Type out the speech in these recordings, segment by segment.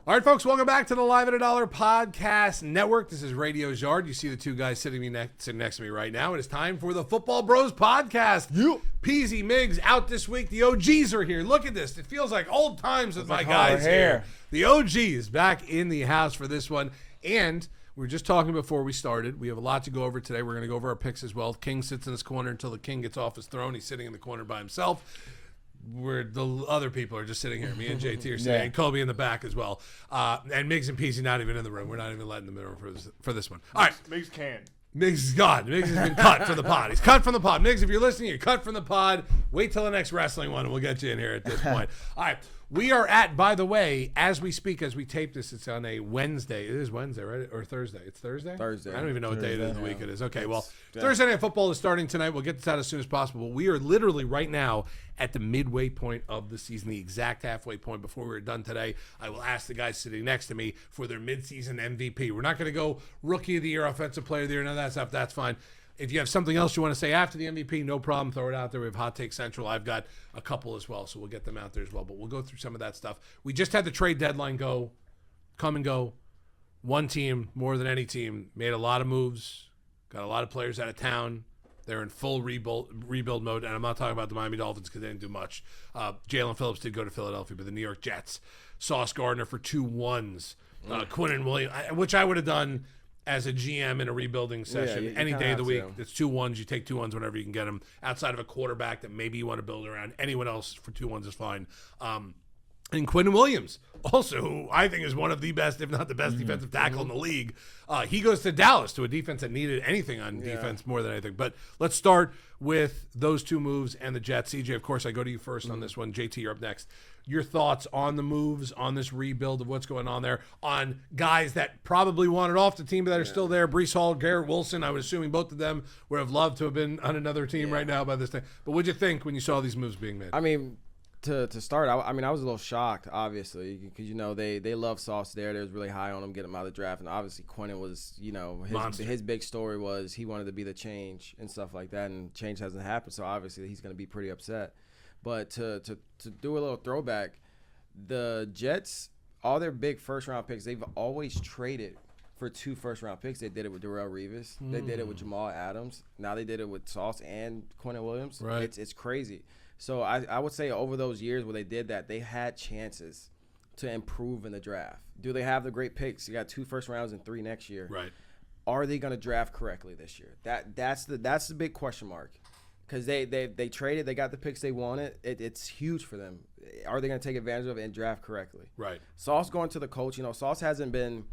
All right, folks, welcome back to the Live at a Dollar Podcast Network. This is Radio's Yard. You see the two guys sitting next to me right now. It is time for the Football Bros Podcast. Peasy, Miggs out this week. The OGs are here. Look at this. It feels like old times with my guys here. The OGs back in the house for this one. And we were just talking before we started. We have a lot to go over today. We're going to go over our picks as well. King sits in his corner until the king gets off his throne. He's sitting in the corner by himself. Where the other people are just sitting here. Me and JT are sitting, and Kobe in the back as well. And Miggs and Peasy not even in the room. We're not even letting them in the room for this one. All right. Miggs can. Miggs is gone. Miggs has been cut from the pod. He's cut from the pod. Miggs, if you're listening, you're cut from the pod. Wait till the next wrestling one, and we'll get you in here at this point. All right. We are at, by the way, as we speak, as we tape this, it's on a Wednesday. It is Wednesday, right? Or Thursday? It's Thursday? Thursday. I don't even know what day of the week it is. Okay, well, Thursday Night Football is starting tonight. We'll get this out as soon as possible. We are literally right now at the midway point of the season, the exact halfway point. Before we're done today, I will ask the guys sitting next to me for their midseason MVP. We're not going to go Rookie of the Year, Offensive Player of the Year, none of that stuff. That's fine. If you have something else you want to say after the MVP, no problem. Throw it out there. We have Hot Take Central. I've got a couple as well, so we'll get them out there as well. But we'll go through some of that stuff. We just had the trade deadline come and go. One team, more than any team, made a lot of moves, got a lot of players out of town. They're in full rebuild mode, and I'm not talking about the Miami Dolphins because they didn't do much. Jalen Phillips did go to Philadelphia, but the New York Jets, Sauce Gardner for 2 1s. Quinnen Williams, which I would have done as a GM in a rebuilding session any day of the week. It's 2 1s. You take 2 1s whenever you can get them. Outside of a quarterback that maybe you want to build around, anyone else for 2 1s is fine. And Quinnen Williams, also, who I think is one of the best, if not the best, defensive tackle in the league. He goes to Dallas, to a defense that needed anything on defense more than anything. But let's start with those 2 moves and the Jets. CJ, of course, I go to you first on this one. JT, you're up next. Your thoughts on the moves, on this rebuild of what's going on there, on guys that probably wanted off the team but that are still there. Breece Hall, Garrett Wilson, I was assuming both of them would have loved to have been on another team right now by this time. But what'd you think when you saw these moves being made? I mean, to start, I was a little shocked, obviously, because, they love Sauce there. They was really high on him, get him out of the draft. And obviously Quinnen was, his big story was he wanted to be the change and stuff like that. And change hasn't happened, so obviously he's going to be pretty upset. But to do a little throwback, the Jets, all their big first-round picks, they've always traded for 2 first-round picks. They did it with Darrelle Revis. They did it with Jamal Adams. Now they did it with Sauce and Quinnen Williams. Right. It's crazy. So I would say over those years where they did that, they had chances to improve in the draft. Do they have the great picks? You got 2 first rounds and 3 next year. Right. Are they going to draft correctly this year? That's the big question mark. Because they traded, they got the picks they wanted. It's huge for them. Are they going to take advantage of it and draft correctly? Right. Sauce going to the coach. Sauce hasn't been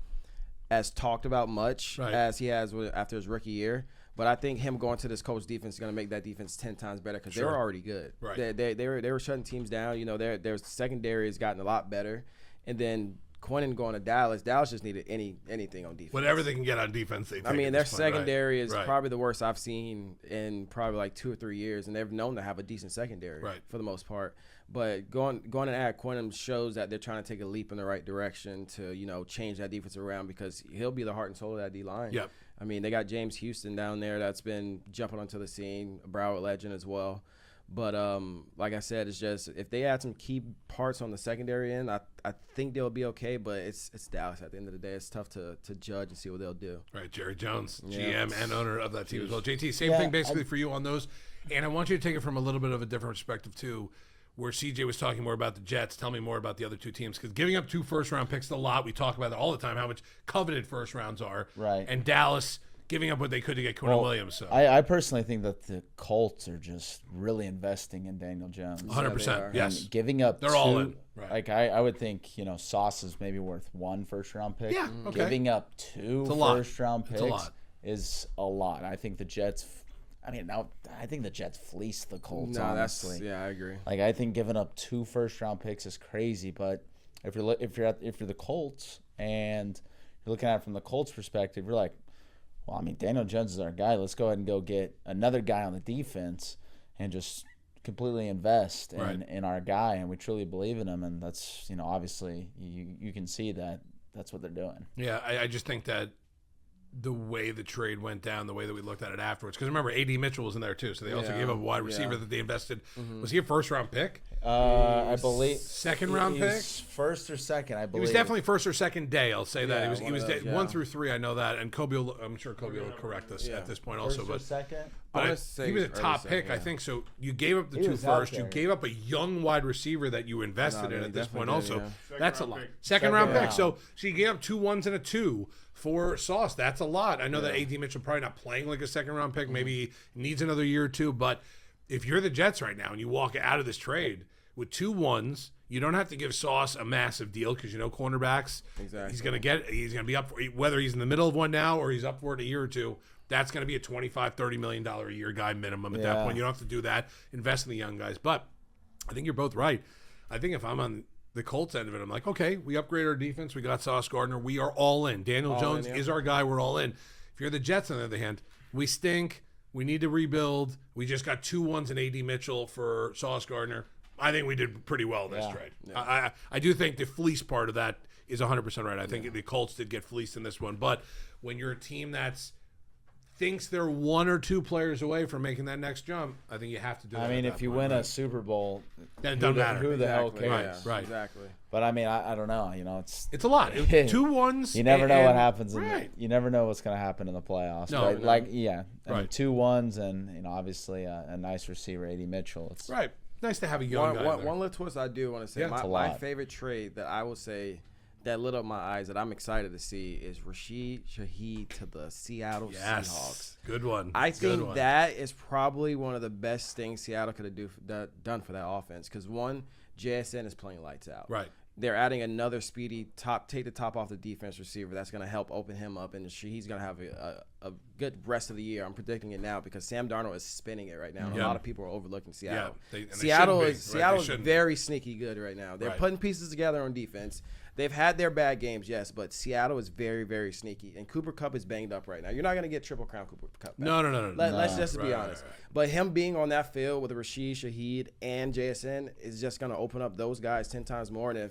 as talked about much as he has after his rookie year. But I think him going to this coach defense is going to make that defense 10 times better because they were already good. Right. They were shutting teams down. Their secondary has gotten a lot better. And then Quinnen going to Dallas just needed anything on defense. Whatever they can get on defense, they take. I mean, their secondary is right. probably the worst I've seen in probably like 2 or 3 years, and they've known to have a decent secondary for the most part. But going and add Quinnen shows that they're trying to take a leap in the right direction to change that defense around because he'll be the heart and soul of that D line. Yep. I mean, they got James Houston down there that's been jumping onto the scene, a Broward legend as well. But like I said, it's just if they add some key parts on the secondary end, I think they'll be okay. But it's Dallas at the end of the day. It's tough to judge and see what they'll do. Right, Jerry Jones, GM and owner of that team as well. JT, same thing basically for you on those. And I want you to take it from a little bit of a different perspective too, where CJ was talking more about the Jets. Tell me more about the other 2 teams because giving up 2 first-round picks is a lot. We talk about that all the time, how much coveted first rounds are. Right. And Dallas giving up what they could to get Quinnen Williams. So. I personally think that the Colts are just really investing in Daniel Jones. 100%. Yes. And giving up They're all in. Right. Like I would think, Sauce is maybe worth 1 first-round pick. Yeah, okay. Giving up 2 first-round picks is a lot. I think the Jets I think the Jets fleeced the Colts, honestly. I agree. Like I think giving up 2 first-round picks is crazy, but if you're the Colts and you're looking at it from the Colts perspective, you're like, well, I mean, Daniel Jones is our guy. Let's go ahead and go get another guy on the defense and just completely invest in our guy. And we truly believe in him. And that's, obviously you can see that that's what they're doing. Yeah, I just think that the way the trade went down, the way that we looked at it afterwards. Because remember, A.D. Mitchell was in there too, so they also gave up a wide receiver that they invested. Was he a first-round pick? I believe Second-round pick? First or second, I believe. He was definitely first or second day. I'll say that Yeah, he was those, 1 through 3. I know that, and Kobe. I'm sure Kobe will correct us at this point First also. or But second. he was a top pick, I think. So you gave up the 2 was out first. You there. gave up a young wide receiver that you invested in he at this point. definitely Also, did, that's a lot. pick. Second round Second pick. So you gave up 2 1s and a 2 for Sauce. That's a lot. I know that A.D. Mitchell probably not playing like a second round pick. Maybe he needs another year or 2. But if you're the Jets right now and you walk out of this trade with 2 1s, you don't have to give Sauce a massive deal because you know cornerbacks. Exactly. He's gonna be up for, whether he's in the middle of one now or he's up for it a year or 2. That's going to be a $25-30 million a year guy minimum at that point. You don't have to do that. Invest in the young guys. But I think you're both right. I think if I'm on the Colts end of it, I'm like, okay, we upgraded our defense. We got Sauce Gardner. We are all in. Daniel Jones is our guy. We're all in. If you're the Jets, on the other hand, we stink. We need to rebuild. We just got 2 1s and A.D. Mitchell for Sauce Gardner. I think we did pretty well in this trade. I do think the fleece part of that is 100% right. I think the Colts did get fleeced in this one. But when you're a team that's thinks they're 1 or 2 players away from making that next jump, I think you have to do that. I mean, if you win a Super Bowl, then it doesn't matter. Who the hell cares? Right. Exactly. But I mean, I don't know. You know, It's a lot. 2 1s. You never know what happens. Right. You never know what's going to happen in the playoffs. No, but no. like, yeah, I mean, Right. 2 1s and obviously a nice receiver, A.D. Mitchell. It's Right. Nice to have a young guy there. One little twist I do want to say. Yeah. It's a My lot. favorite trade that I will say that lit up my eyes that I'm excited to see is Rashid Shaheed to the Seattle Seahawks. Yes. Good one. I Good think one. that is probably one of the best things Seattle could have done for that offense. Because one, JSN is playing lights out. Right. They're adding another speedy take the top off the defense receiver. That's going to help open him up, and he's going to have a good rest of the year. I'm predicting it now because Sam Darnold is spinning it right now. And Yeah. A lot of people are overlooking Seattle. they Seattle shouldn't be, is right? They Seattle's shouldn't be. very sneaky good right now. They're Right. putting pieces together on defense. They've had their bad games, yes, but Seattle is very, very sneaky. And Cooper Kupp is banged up right now. You're not going to get Triple Crown Cooper Kupp back. No. Let's just be Right, honest. right. But him being on that field with Rashid Shaheed and JSN is just going to open up those guys 10 times more. And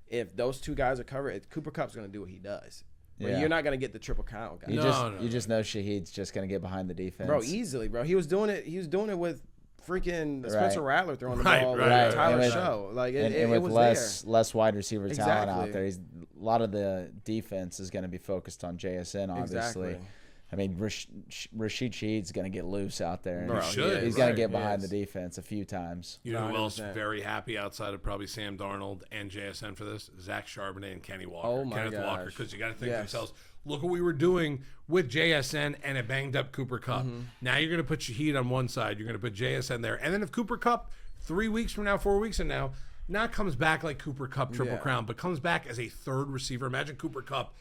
if those 2 guys are covered, Cooper Kupp's going to do what he does. But Yeah. you're not going to get the Triple Crown guy. You just know Shaheed's just going to get behind the defense. Bro, easily, bro. He was doing it with freaking Spencer Rattler throwing the Right, ball right, with Tyler right. Show. Like and it with was less wide receiver talent out Exactly. there, a lot of the defense is going to be focused on JSN. Obviously, Exactly. I mean, Rashid Shaheed's going to get loose out there. and Bro, He should. He's going Right. to get He behind is. the defense a few times. You know who else 100%. very happy outside of probably Sam Darnold and JSN for this? Zach Charbonnet and Kenny Walker. Oh, my Kenneth Walker, gosh. because you got to think to Yes. themselves, look what we were doing with JSN and a banged up Cooper Kupp. Now you're going to put Shaheed on one side. You're going to put JSN there. And then if Cooper Kupp 3 weeks from now, 4 weeks from now, not comes back like Cooper Kupp Triple Crown, but comes back as a third receiver. Imagine Cooper Kupp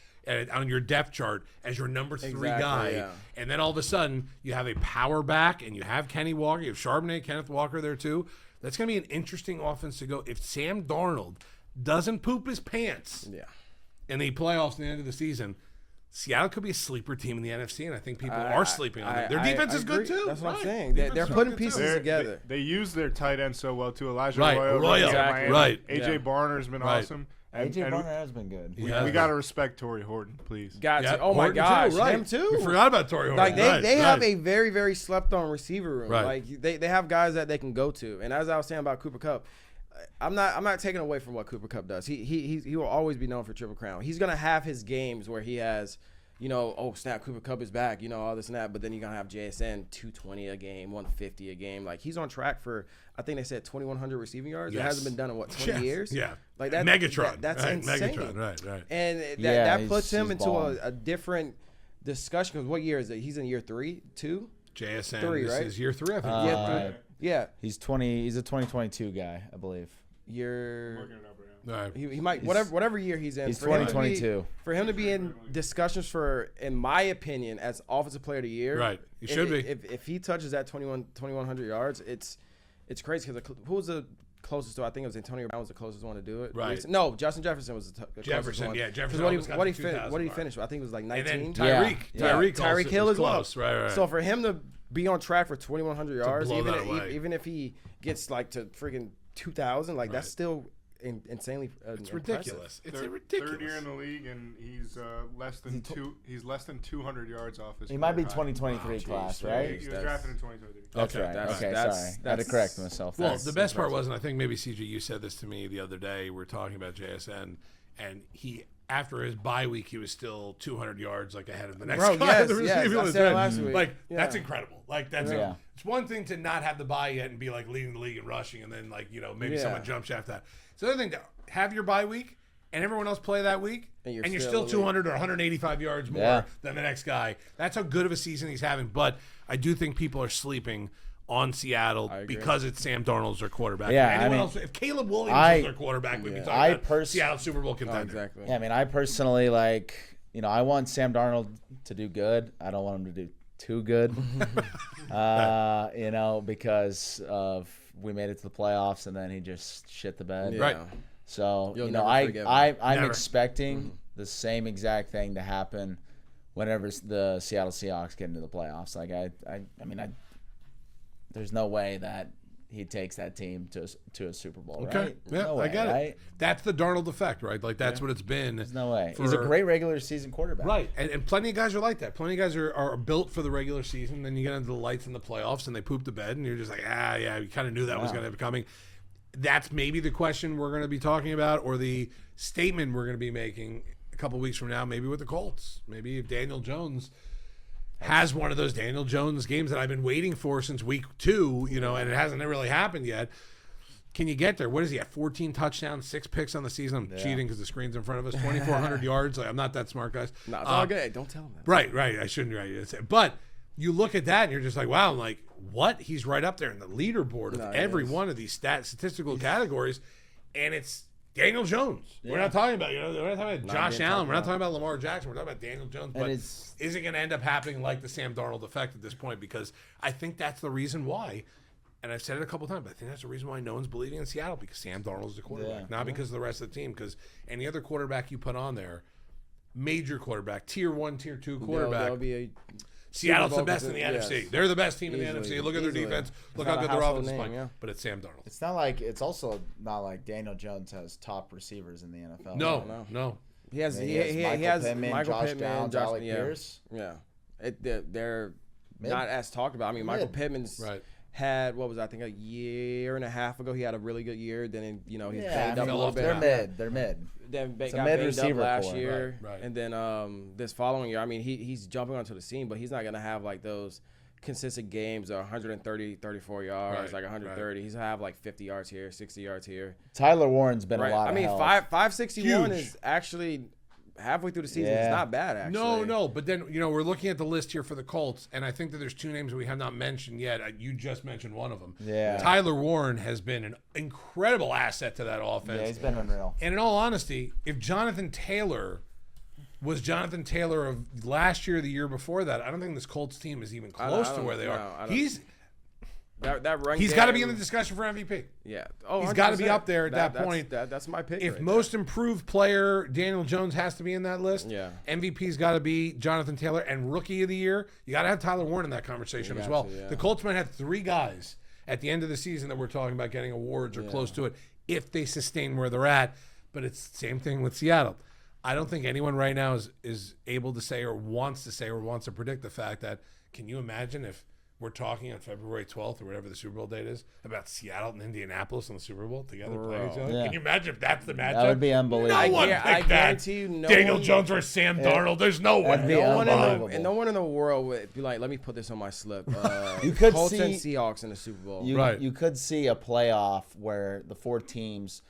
on your depth chart as your number 3 Exactly, guy. yeah. And then all of a sudden, you have a power back, and you have Kenny Walker, you have Charbonnet, Kenneth Walker there too. That's going to be an interesting offense to go. If Sam Darnold doesn't poop his pants Yeah. in the playoffs at the end of the season, Seattle could be a sleeper team in the NFC, and I think people are sleeping on them. Their defense is good agree. too. That's what I'm Right. saying. They're Defense is putting good, pieces too. together. They use their tight end so well too. Elijah Right, Royal, Royal, Miami. right. AJ Yeah. Barner's been Right. awesome. And, AJ and Barner has been good. Yeah. we got to respect Torrey Horton, please. Got Yeah, to. Oh my Horton gosh, too, right. him too. We forgot about Torrey Horton. Like they, Right, they have right. a very, very slept on receiver room. Right. Like they have guys that they can go to. And as I was saying about Cooper Kupp, I'm not taking away from what Cooper Kupp does. He will always be known for Triple Crown. He's gonna have his games where he has, oh snap, Cooper Kupp is back, all this and that. But then you're gonna have JSN 220 a game, 150 a game. Like he's on track for, I think they said 2,100 receiving yards. It Yes. hasn't been done in 20 Yes. years. Yeah. Like that. Megatron. That's right. insane. Megatron. Right. And that, Yeah, that puts him he's into balling. a different discussion. Because what year is it? He's in year 3, 2. JSN. 3, this right? is year 3, I think. Yeah, yeah. He's 20. He's a 2022 guy, I believe. Year. Working it up right now. All right. He might whatever year he's in. He's for him to be- 2022. For him to be in discussions for, in my opinion, as offensive player of the year, Right. He if- should be. If he touches that 2,100 yards, it's crazy because who was the closest to? I think it was Antonio Brown was the closest one to do it. Right. No, Justin Jefferson was the closest Jefferson, one. yeah, 'Cause Jefferson What almost got what he the 2,000 what did he mark. finish? I think it was like And 19. then Yeah. Tyreek. Yeah. Tyreek Tyreek Hill was as well. close. Right. So for him to be on track for 2,100 yards, blow that away. even if he gets like to freaking 2,000, like that's still insanely. It's impressive. ridiculous. It's ridiculous. Third year in the league, and he's less than He's less than 200 yards off his. He might be career high. 2023 class, right? He was drafted in 2023. That's Okay, right. That's- Okay, that's- sorry. I had to correct myself. Well, That's the best part impressive. was, and I think maybe CJ, you said this to me the other day. We were talking about JSN, and he after his bye week, he was still 200 yards like ahead of the next Bro, guy. yes, The yes, receiver I was said it in. last week. Like Yeah. that's incredible. Like that's Yeah. it's one thing to not have the bye yet and be like leading the league in rushing, and then like maybe Yeah. someone jumps after that. It's the other thing to have your bye week and everyone else play that week, And and you're you're still still elite. 200 or 185 yards more Yeah. than the next guy. That's how good of a season he's having. But I do think people are sleeping on Seattle agree. because it's Sam Darnold's their quarterback. Yeah, Anyone I mean, else, if Caleb Williams I- was their quarterback, we'd be talking I about Seattle Super Bowl Oh, contender. exactly. Yeah, I mean, I personally I want Sam Darnold to do good. I don't want him to do too good. Because of we made it to the playoffs and then he just shit the bed. Yeah. Right. So You'll I'm never forgive him. Never. expecting the same exact thing to happen whenever the Seattle Seahawks get into the playoffs. Like there's no way that he takes that team to a Super Bowl. Okay. Right? Yeah, No I way, get it. right? That's the Darnold effect, right? Like that's what it's been. There's no way. He's a for- great regular season quarterback. Right, and plenty of guys are like that. Plenty of guys are built for the regular season. Then you get into the lights in the playoffs, and they poop the bed, and you're just like, yeah, you kind of knew that was going to be coming. That's maybe the question we're going to be talking about, or the statement we're going to be making a couple weeks from now, maybe with the Colts. Maybe if Daniel Jones has one of those Daniel Jones games that I've been waiting for since week 2, and it hasn't really happened yet. Can you get there? What is he at? 14 touchdowns, 6 picks on the season. I'm cheating because the screen's in front of us. 2,400 yards. Like, I'm not that smart, guys. No, it's all good. Don't tell him that. Right. I shouldn't write it. But you look at that and you're just like, wow. I'm like, what? He's right up there in the leaderboard of No, he every is. one of these statistical categories, and it's Daniel Jones. We're not talking about we're not talking about Josh being Allen. talked We're not about. talking about Lamar Jackson. We're talking about Daniel Jones. But it's- is it going to end up happening like the Sam Darnold effect at this point? Because I think that's the reason why. And I've said it a couple times, but I think that's the reason why no one's believing in Seattle, because Sam Darnold's the quarterback, not because of the rest of the team. Because any other quarterback you put on there, major quarterback, tier 1, tier 2 quarterback, That'll be a Seattle's the Super Bowl best in the contender, NFC. yes. They're the best team in the Easily, NFC. Look at their easily. defense. Look It's how not good a their household offense is name, playing. yeah. But it's Sam Darnold. It's not like it's also not like Daniel Jones has top receivers in the NFL. No. He has I mean, he has Pittman, Michael Josh Pittman, Downs, Josh Alec yeah. Pierce. Yeah, they're Mid. not as talked about. I mean, Michael Mid. Pittman's Right. had I think a year and a half ago. He had a really good year. Then he's Yeah, banged I up mean, a little bit. they're mid. They're mid. Then It's a got mid banged up receiver last core. year, Right. and then this following year, I mean, he's jumping onto the scene, but he's not gonna have like those consistent games of 130, 34 yards, Right, like 130. He's gonna have like 50 yards here, 60 yards here. Tyler Warren's been Right. a lot. I mean, of help. 561 Huge. is actually halfway through the season. Yeah. It's not bad actually. No. But then, we're looking at the list here for the Colts, and I think that there's 2 names that we have not mentioned yet. You just mentioned one of them. Yeah. Tyler Warren has been an incredible asset to that offense. Yeah, he's been unreal. And in all honesty, if Jonathan Taylor was Jonathan Taylor of last year or the year before that, I don't think this Colts team is even close to where they are. I don't- He's That run got to be game- in the discussion for MVP. Yeah. Oh, He's gotta be 100%. up there at that that's- point. That's my pick. If right most improved player Daniel Jones has to be in that list, Yeah. MVP's got to be Jonathan Taylor, and Rookie of the Year, you got to have Tyler Warren in that conversation You as got well. to, yeah. The Colts might have 3 guys at the end of the season that we're talking about getting awards or close to it if they sustain where they're at. But it's the same thing with Seattle. I don't think anyone right now is able to say or wants to predict the fact that, can you imagine if we're talking on February 12th or whatever the Super Bowl date is about Seattle and Indianapolis in the Super Bowl together playing each other? Yeah. Can you imagine if that's the matchup? That would be unbelievable. No one I picked that. guarantee you no Daniel one- Jones versus Sam Darnold. There's no way. That'd be No one, unbelievable. no one in the world would be like, let me put this on my slip. You could Colts and see- Seahawks in the Super Bowl. Right. You could see a playoff where the 4 teams,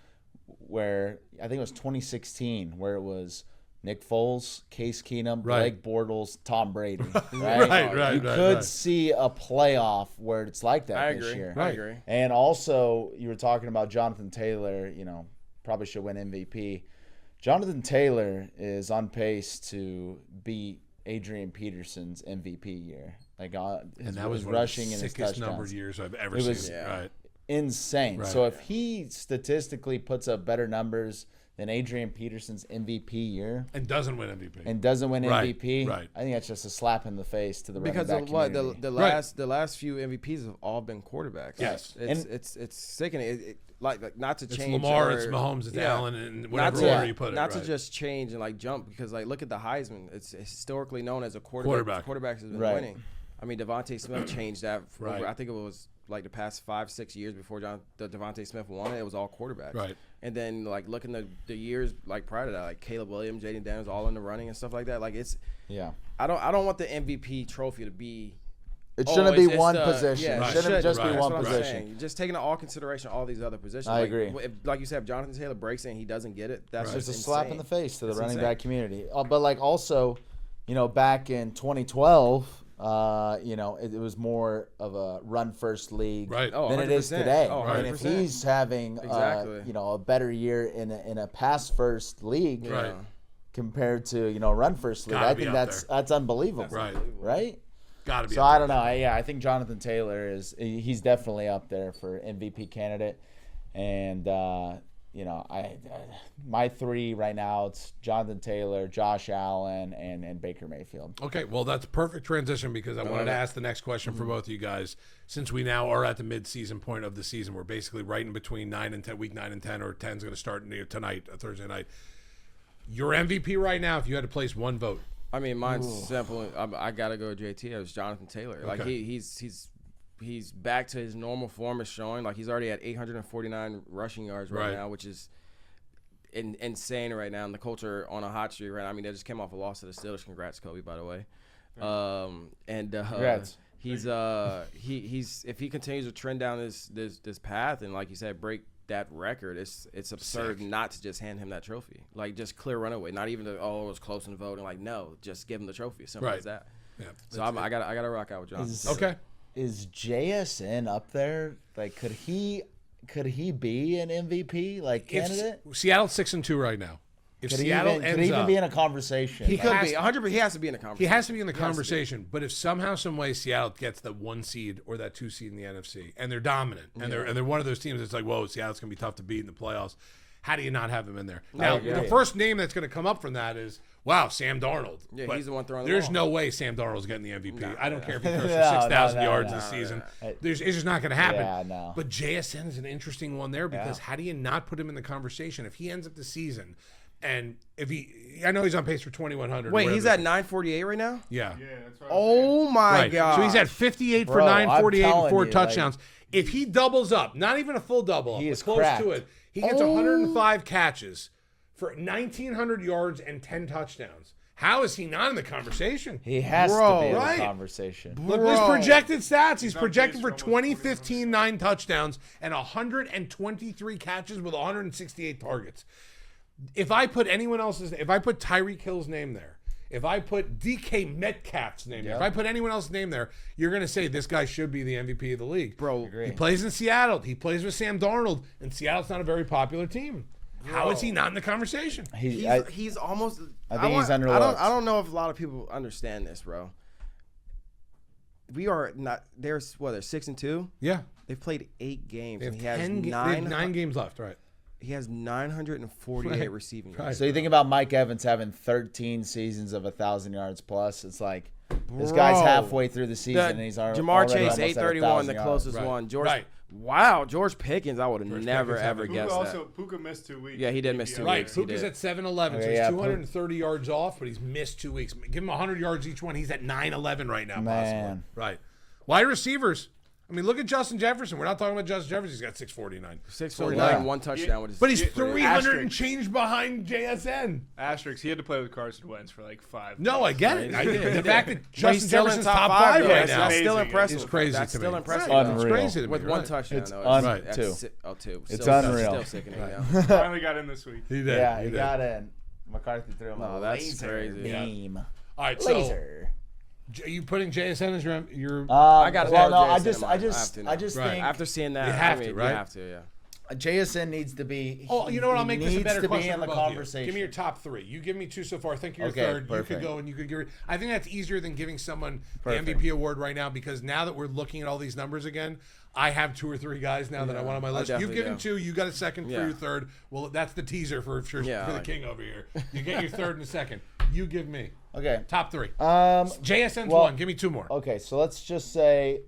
where I think it was 2016, where it was Nick Foles, Case Keenum, Right. Blake Bortles, Tom Brady. Right, Right, You right, could right. see a playoff where it's like that I this agree. year. I agree. And also, you were talking about Jonathan Taylor. Probably should win MVP. Jonathan Taylor is on pace to beat Adrian Peterson's MVP year. Like, his, And that was his one of the rushing and his sickest numbered touchdowns. years I've ever It seen. was- Yeah. Right. Insane. Right. So if he statistically puts up better numbers than Adrian Peterson's MVP year And doesn't win MVP. and doesn't win Right, MVP, right. I think that's just a slap in the face to the Because running of back what community. the last few MVPs have all been quarterbacks. Yes. It's sickening. Like not to It's change. Lamar, or- it's Mahomes, it's yeah. Allen, and Not whatever to, order you put it. not right. to just change and like jump because like look at the Heisman. It's historically known as a quarterback. Quarterbacks has been Right. winning. I mean, Devontae Smith changed that. Right. I think it was like the past 5-6 years before Devontae Smith won it. It was all quarterbacks. Right. And then like looking the years like prior to that, like Caleb Williams, Jaden Daniels, all in the running and stuff like that. Like it's Yeah. I don't want the MVP trophy to be. It shouldn't be it's one the- position. Yeah, It Right. shouldn't should- just Right. be that's one what I'm position. saying. Just taking into all consideration all these other positions. I Like, agree. Like you said, if Jonathan Taylor breaks it and he doesn't get it, that's Right. just It's a slap in insane. the face to the It's running insane. back community. But like also, back in 2012, it was more of a run first league Right. Oh, than it is 100%. today. Oh, I mean, if 100%. he's having Exactly. a better year in a pass first league Right. compared to run first league, Gotta I be think out that's unbelievable. Right. Right. Got to be. So up I there. don't know. Yeah, I think Jonathan Taylor he's definitely up there for MVP candidate, and my three right now it's Jonathan Taylor, Josh Allen, and Baker Mayfield. Okay, well, that's a perfect transition because I wanted to ask the next question Mm-hmm. for both of you guys. Since we now are at the mid-season point of the season, we're basically right in between 9 and 10, week 9 and 10, or 10 is going to start tonight, Thursday night. Your MVP right now, if you had to place one vote. I mean, mine's simple. I gotta go with JT. It was Jonathan Taylor. Like Okay. he's back to his normal form of showing. Like he's already at 849 rushing yards right Right. now, which is insane right now. And the Colts are on a hot streak right now. I mean, they just came off a loss to the Steelers. Congrats, Kobe, by the way. Congrats. He's if he continues to trend down this path and like you said, break that record, it's absurd Sick. not to just hand him that trophy. Like just clear runaway. Not even it was close in the vote and like no, just give him the trophy. Simple Right. as that. Yeah. So I gotta rock out with Jonathan. Okay. Is JSN up there? Like, could he be an MVP candidate? If Seattle's 6-2 right now. If Could he Seattle even, ends could he even up, be in a conversation? He Could has- be 100%. He has to be in the he conversation. has to be in the conversation. But if somehow, some way, Seattle gets that 1 seed or that 2 seed in the NFC, and they're dominant, and they're one of those teams that's like, whoa, Seattle's gonna be tough to beat in the playoffs. How do you not have him in there? Now, agree. the first name that's going to come up from that is, wow, Sam Darnold. Yeah, But he's the one throwing the There's ball. no way Sam Darnold's getting the MVP. I don't care if he throws for No, 6,000 no, yards no, this season. no. It's just not going to happen. Yeah, no. But JSN is an interesting one there because how do you not put him in the conversation? If he ends up the season and I know he's on pace for 2,100. Wait, whatever he's it at is. 948 right now? Yeah. Yeah, that's what I'm saying. Oh my Right. god! So he's at 58 for Bro, I'm 948 and telling 4 you, touchdowns. If he doubles up, not even a full double up, He but is close cracked. to it, he gets 105 catches for 1,900 yards and 10 touchdowns. How is he not in the conversation? He has Bro, to be in right. the conversation. Look at his projected stats. He's on projected pace for for almost 2015 9 touchdowns and 123 catches with 168 targets. If I put Tyreek Hill's name there, if I put DK Metcalf's name there, if I put anyone else's name there, you're going to say this guy should be the MVP of the league. Bro, He plays in Seattle. He plays with Sam Darnold, and Seattle's not a very popular team. How is he not in the conversation? he's almost. I think he's underlooked. I don't know if a lot of people understand this, bro. We are not. They're 6-2. Yeah. They've played 8 games, They have, and he has 9 games left, right? He has 948 Right. receiving Right. yards. So you think about Mike Evans having 13 seasons of 1,000 yards plus. It's like this guy's Bro. halfway through the season and he's already Jamar already Chase almost at 831, 1,000 the yards. closest Right. one. George, Right. wow, George Pickens. I would have never Pickens ever happened. guessed Puka that. also Puka missed 2 weeks. Yeah, he did miss 2 Right. weeks. He Puka's did. at 7-11, so Okay, he's yeah, 230 yards off, but he's missed 2 weeks. Give him 100 yards each one. He's at 9-11 right now, possibly. Man. Right. Wide receivers. I mean, look at Justin Jefferson. We're not talking about Justin Jefferson. He's got 649. 649, Yeah. 1 touchdown with his. But he's Yeah, 300 and asterisk. change behind JSN. Asterisk, he had to play with Carson Wentz for like 5 No, I get it. I get it. The fact that But Justin he's still in Jefferson's top top 5 5 though. right That's now still Amazing. impressive. is crazy That's to still me. impressive. Right. though. It's Unreal. crazy to me. With right. 1 touchdown. It's though. Right. That's two. two. It's Still- unreal. Still sickening. Yeah. Finally got in this week. He did. Yeah, he he did. got in. McCarthy threw him No, a that's laser crazy. Yeah. beam. All right, so Laser. are you putting JSN as your I gotta well, throw no, I JSN just, in I mine. just, I I have to just now. Right. think After seeing that, You have I mean, to, right? You have to, yeah. JSN needs to be. Oh, you know what? I'll make this a better to question be in for the both of you. conversation. Give me your top 3. You give me 2 so far. I think you're Okay, third. perfect. You could go and you could give. I think that's easier than giving someone Perfect. the MVP award right now because now that we're looking at all these numbers again, I have 2 or 3 guys now that I want on my list. You've definitely given do. 2. You got a second for Yeah. your third. Well, that's the teaser for the like king over here. You get your third and a second. You give me Okay. top 3. Um. JSN's well- 1. Give me 2 more. Okay. So let's just say,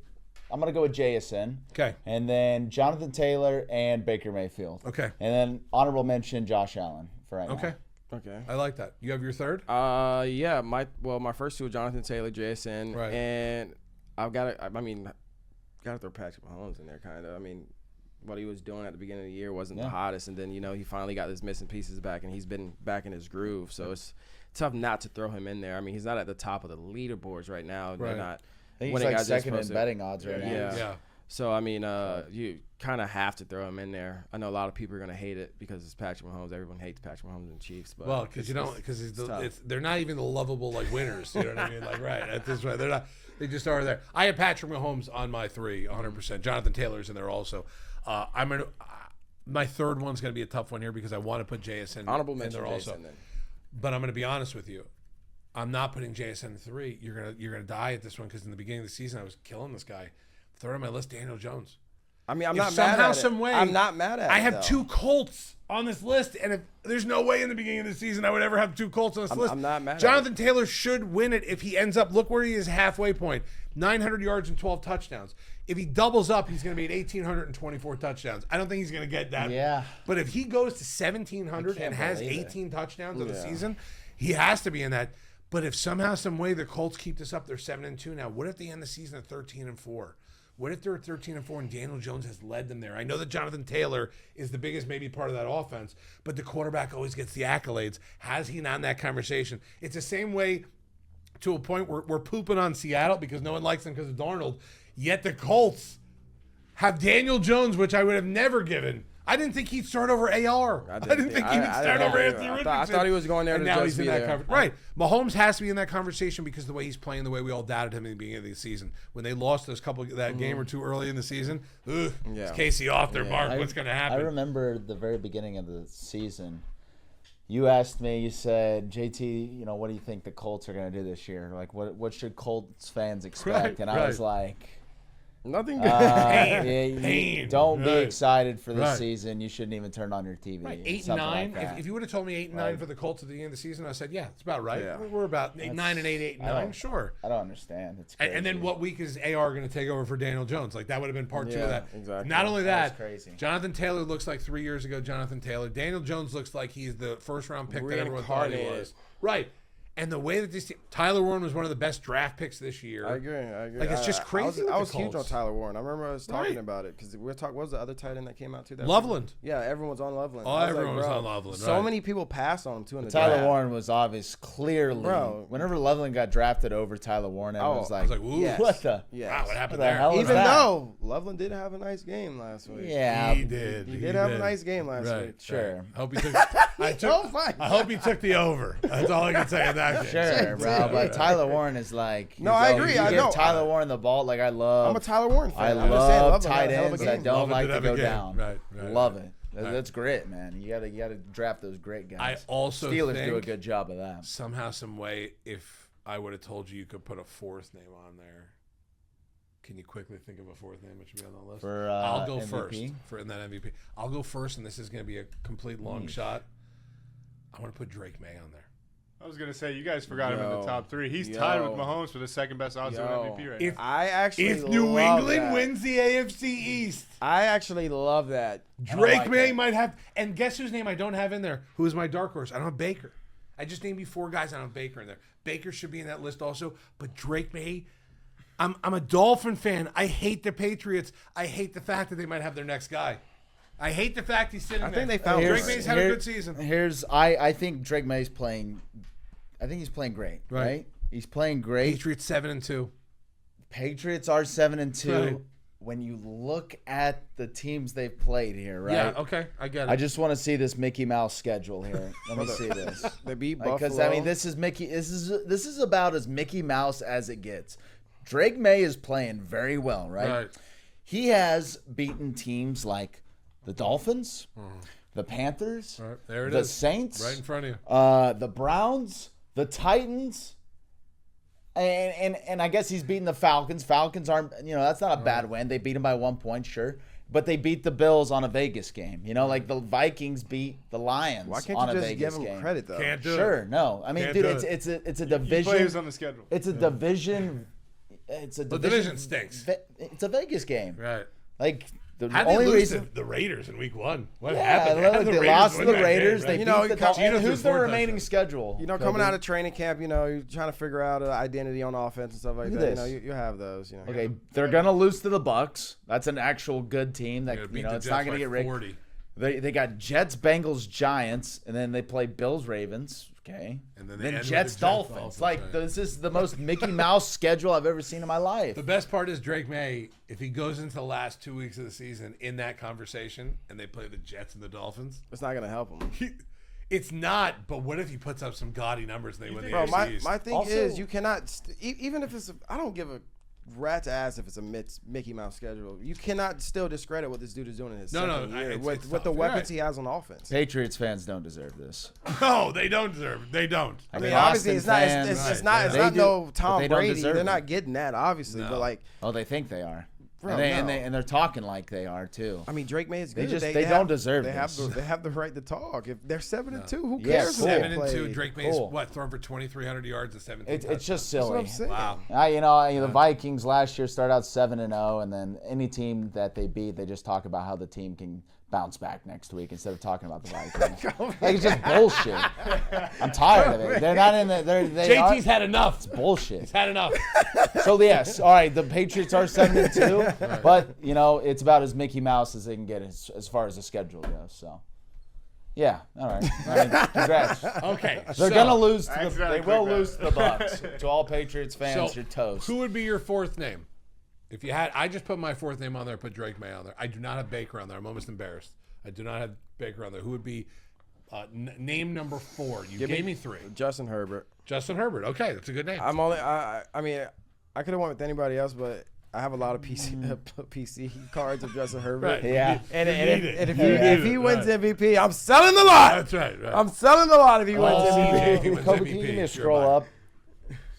I'm gonna go with JSN. Okay. And then Jonathan Taylor and Baker Mayfield. Okay. And then honorable mention Josh Allen for right now. Okay. Okay. I like that. You have your third? Yeah. My first 2 were Jonathan Taylor, JSN, Right. and I've got to. I mean, got to throw Patrick Mahomes in there, kind of. I mean, what he was doing at the beginning of the year wasn't the hottest, and then he finally got his missing pieces back, and he's been back in his groove. So it's tough not to throw him in there. I mean, he's not at the top of the leaderboards right now. Right. They're not. I think he's winning like as they're second in supposed to. betting odds right now. Yeah. So I mean, you kind of have to throw him in there. I know a lot of people are gonna hate it because it's Patrick Mahomes. Everyone hates Patrick Mahomes and the Chiefs, but Well, because tough. they're not even the lovable like winners. You know what I mean? Like right at this way, they're not. They just are there. I have Patrick Mahomes on my 3, 100%. Jonathan Taylor's in there also. My third one's going to be a tough one here because I want to put JSN honorable in mention there also. Jason, then. But I'm going to be honest with you. I'm not putting JSN in 3. You're gonna die at this one because in the beginning of the season I was killing this guy. Third on my list, Daniel Jones. I mean, I'm If not somehow, mad at some it. way, I'm not mad at it. I have though. 2 Colts on this list, and if there's no way in the beginning of the season I would ever have 2 Colts on this list. I'm not mad at Jonathan Taylor should win it if he ends up. Look where he is halfway point: 900 yards and 12 touchdowns. If he doubles up, he's going to be at 1,824 touchdowns. I don't think he's going to get that. Yeah. But if he goes to 1,700 and has believe it. 18 touchdowns of the season, he has to be in that. But if somehow, some way, the Colts keep this up, they're 7-2 now. What if they end the season at 13-4? What if they're at 13-4 and Daniel Jones has led them there? I know that Jonathan Taylor is the biggest maybe part of that offense, but the quarterback always gets the accolades. Has he not in that conversation? It's the same way to a point where we're pooping on Seattle because no one likes them because of Darnold, yet the Colts have Daniel Jones, which I would have never given. I didn't think he'd start over AR. I didn't think he would start over Anthony Richardson. I thought he was going there and to now just he's in be that there. conversation. Right. Mahomes has to be in that conversation because the way he's playing, the way we all doubted him in the beginning of the season. When they lost that game or 2 early in the season, is Casey off their mark? What's going to happen? I remember the very beginning of the season. You asked me. You said, "JT, what do you think the Colts are going to do this year? Like, what should Colts fans expect?" Right, and I was like, Nothing good. Pain. Don't be Right. excited for this Right. season. You shouldn't even turn on your TV. Right, 8 and something 9. Like that. If you would have told me 8 and 9 for the Colts at the end of the season, I said, yeah, it's about right. Yeah. We're about 9 and 8, 8 and I 9. don't- Sure. I don't understand. It's crazy. And then what week is AR going to take over for Daniel Jones? Like that would have been part 2 of Yeah, that. exactly. Not only That's that, crazy. Jonathan Taylor looks like 3 years ago. Jonathan Taylor. Daniel Jones looks like he's the first round pick that everyone thought he Reincarnated. was. Right. And the way that this team, Tyler Warren was one of the best draft picks this year. I agree. Like, it's just crazy with I the was huge on Colts. Tyler Warren. I remember I was talking Right. about it because what was the other tight end that came out too? Loveland. Yeah, everyone's on Loveland. Oh, I was everyone was bro, on Loveland, So right. many people passed on him too in the Tyler draft. Warren was obvious, clearly. Bro. Whenever Loveland got drafted over Tyler Warren, everyone was I like, I was like, ooh. Yes. what the? Yes. Wow, what happened What the there? hell is Even that? though Loveland did have a nice game last week. Yeah. He did. He did have a nice game last Right. week. Sure. I hope he took. I hope he took the over. That's all I can say in that game. Sure, bro. But Tyler Warren is like. No, I agree. You I give know. Tyler Warren the ball. Like, I love. I'm a Tyler Warren I fan. I'm just saying, love Loveland had tight a hell of a ends that game. don't Loveland like did to have a go game. down. Right, Love right. it. That's great, man. You gotta draft those great guys. I also Steelers think do a good job of that. somehow, some way, if I would have told you could put a 4th name on there, can you quickly think of a 4th name that should be on the list? For, I'll go MVP? first for in that MVP. I'll go first, and this is going to be a complete long shot. I want to put Drake May on there. I was gonna say you guys forgot him in Yo. the top 3. He's Yo. tied with Mahomes for the second best odds of Yo. MVP right If- now. I actually If New love England that. wins the AFC East, I actually love that. Drake like May it. might have. And guess whose name I don't have in there? Who is my dark horse? I don't have Baker. I just named you 4 guys. I don't have Baker in there. Baker should be in that list also. But Drake May, I'm a Dolphin fan. I hate the Patriots. I hate the fact that they might have their next guy. I hate the fact he's sitting I there. think they found Drake Here's- May's had a good season. I think Drake May's playing. I think he's playing great. Right. Right. He's playing great. Patriots 7-2. Patriots are 7-2. Right. When you look at the teams they've played here, right? Yeah, okay, I get it. I just want to see this Mickey Mouse schedule here. Let me see this. They beat Buffalo. Because I mean, this is about as Mickey Mouse as it gets. Drake May is playing very well, right? Right. He has beaten teams like the Dolphins, the Panthers, All right, there it the is. Saints, Right in front of you. the Browns, the Titans, and I guess he's beating the Falcons. Falcons aren't, that's not a bad win. They beat them by 1 point, sure. But they beat the Bills on a Vegas game. Like the Vikings beat the Lions Why can't on you a just Vegas give him game. credit though? Can't do Sure, it. no. I mean, Can't dude, do it's a He division. plays on the schedule. It's a division. It's a The division. division stinks. It's a Vegas game. Right. Like the How did they only lose reason. to the Raiders in week 1? What Yeah, happened? look, How did the they Raiders lost to win the that Raiders. game, They right? beat know, the Geno Dolphins. threw Who's the 4 remaining touchdowns. schedule? Coming out of training camp, you're trying to figure out an identity on offense and stuff like Look that. at this. You have those. Okay, they're gonna lose to the Bucks. That's an actual good team. They're That gonna beat the it's Jets not gonna by get rigged. 40. They got Jets, Bengals, Giants, and then they play Bills, Ravens. Okay, And then they end with Jets, the Jets, Dolphins. Dolphins, Like right. this is the most Mickey Mouse schedule I've ever seen in my life. The best part is Drake May, if he goes into the last 2 weeks of the season in that conversation and they play the Jets and the Dolphins, It's not gonna help him. it's not, but what if he puts up some gaudy numbers and they win the Bro, AFC East? my thing Also- is you cannot even if it's I don't give a rat's ass if it's a Mickey Mouse schedule. You cannot still discredit what this dude is doing in his second year it's with tough. the You're weapons right. he has on offense. Patriots fans don't deserve this. No, they don't deserve it. They don't. I mean, Boston obviously it's not fans, it's Right, not yeah. it's They not do, no but Tom they don't Brady. deserve They're it. not getting that obviously, No. but like Oh, they think they are. Bro, and, no. and they're talking like they are too. I mean, Drake May is They good. just- they don't deserve they this. They have the right to talk. If they're 7-2, who Yeah, cares? cool. who they 7-2. play? Drake May's Cool. thrown for 2,300 yards and 17. It's just That's what I'm silly. saying. Wow. The Vikings last year started out 7-0, and then any team that they beat, they just talk about how the team can bounce back next week instead of talking about the Vikings. Like, it's just bullshit. I'm tired of it. They're not in the. JT's had enough. bullshit. He's had enough. So yes, all right. The Patriots are 7-2, but it's about as Mickey Mouse as they can get as far as the schedule goes. So, yeah, all right. I mean, congrats. Okay. They're gonna lose. To Thanks the, for that they will quick lose to the Bucks. To all Patriots fans, So, you're toast. who would be your fourth name? If you had, I just put my fourth name on there. Put Drake May on there. I do not have Baker on there. I'm almost embarrassed. I do not have Baker on there. Who would be name number 4? You gave me 3. Justin Herbert. Justin Herbert. Okay, that's a good name. I mean, I could have went with anybody else, but I have a lot of PC cards of Justin Herbert. Right. Yeah. And, You and need if, it. and if, You he, need if it, he wins right. MVP, I'm selling the lot. That's right. Right. I'm selling the lot if he wins Oh, MVP. CJ, if he wins Kobe, MVP, can you give me a you're scroll mine. up?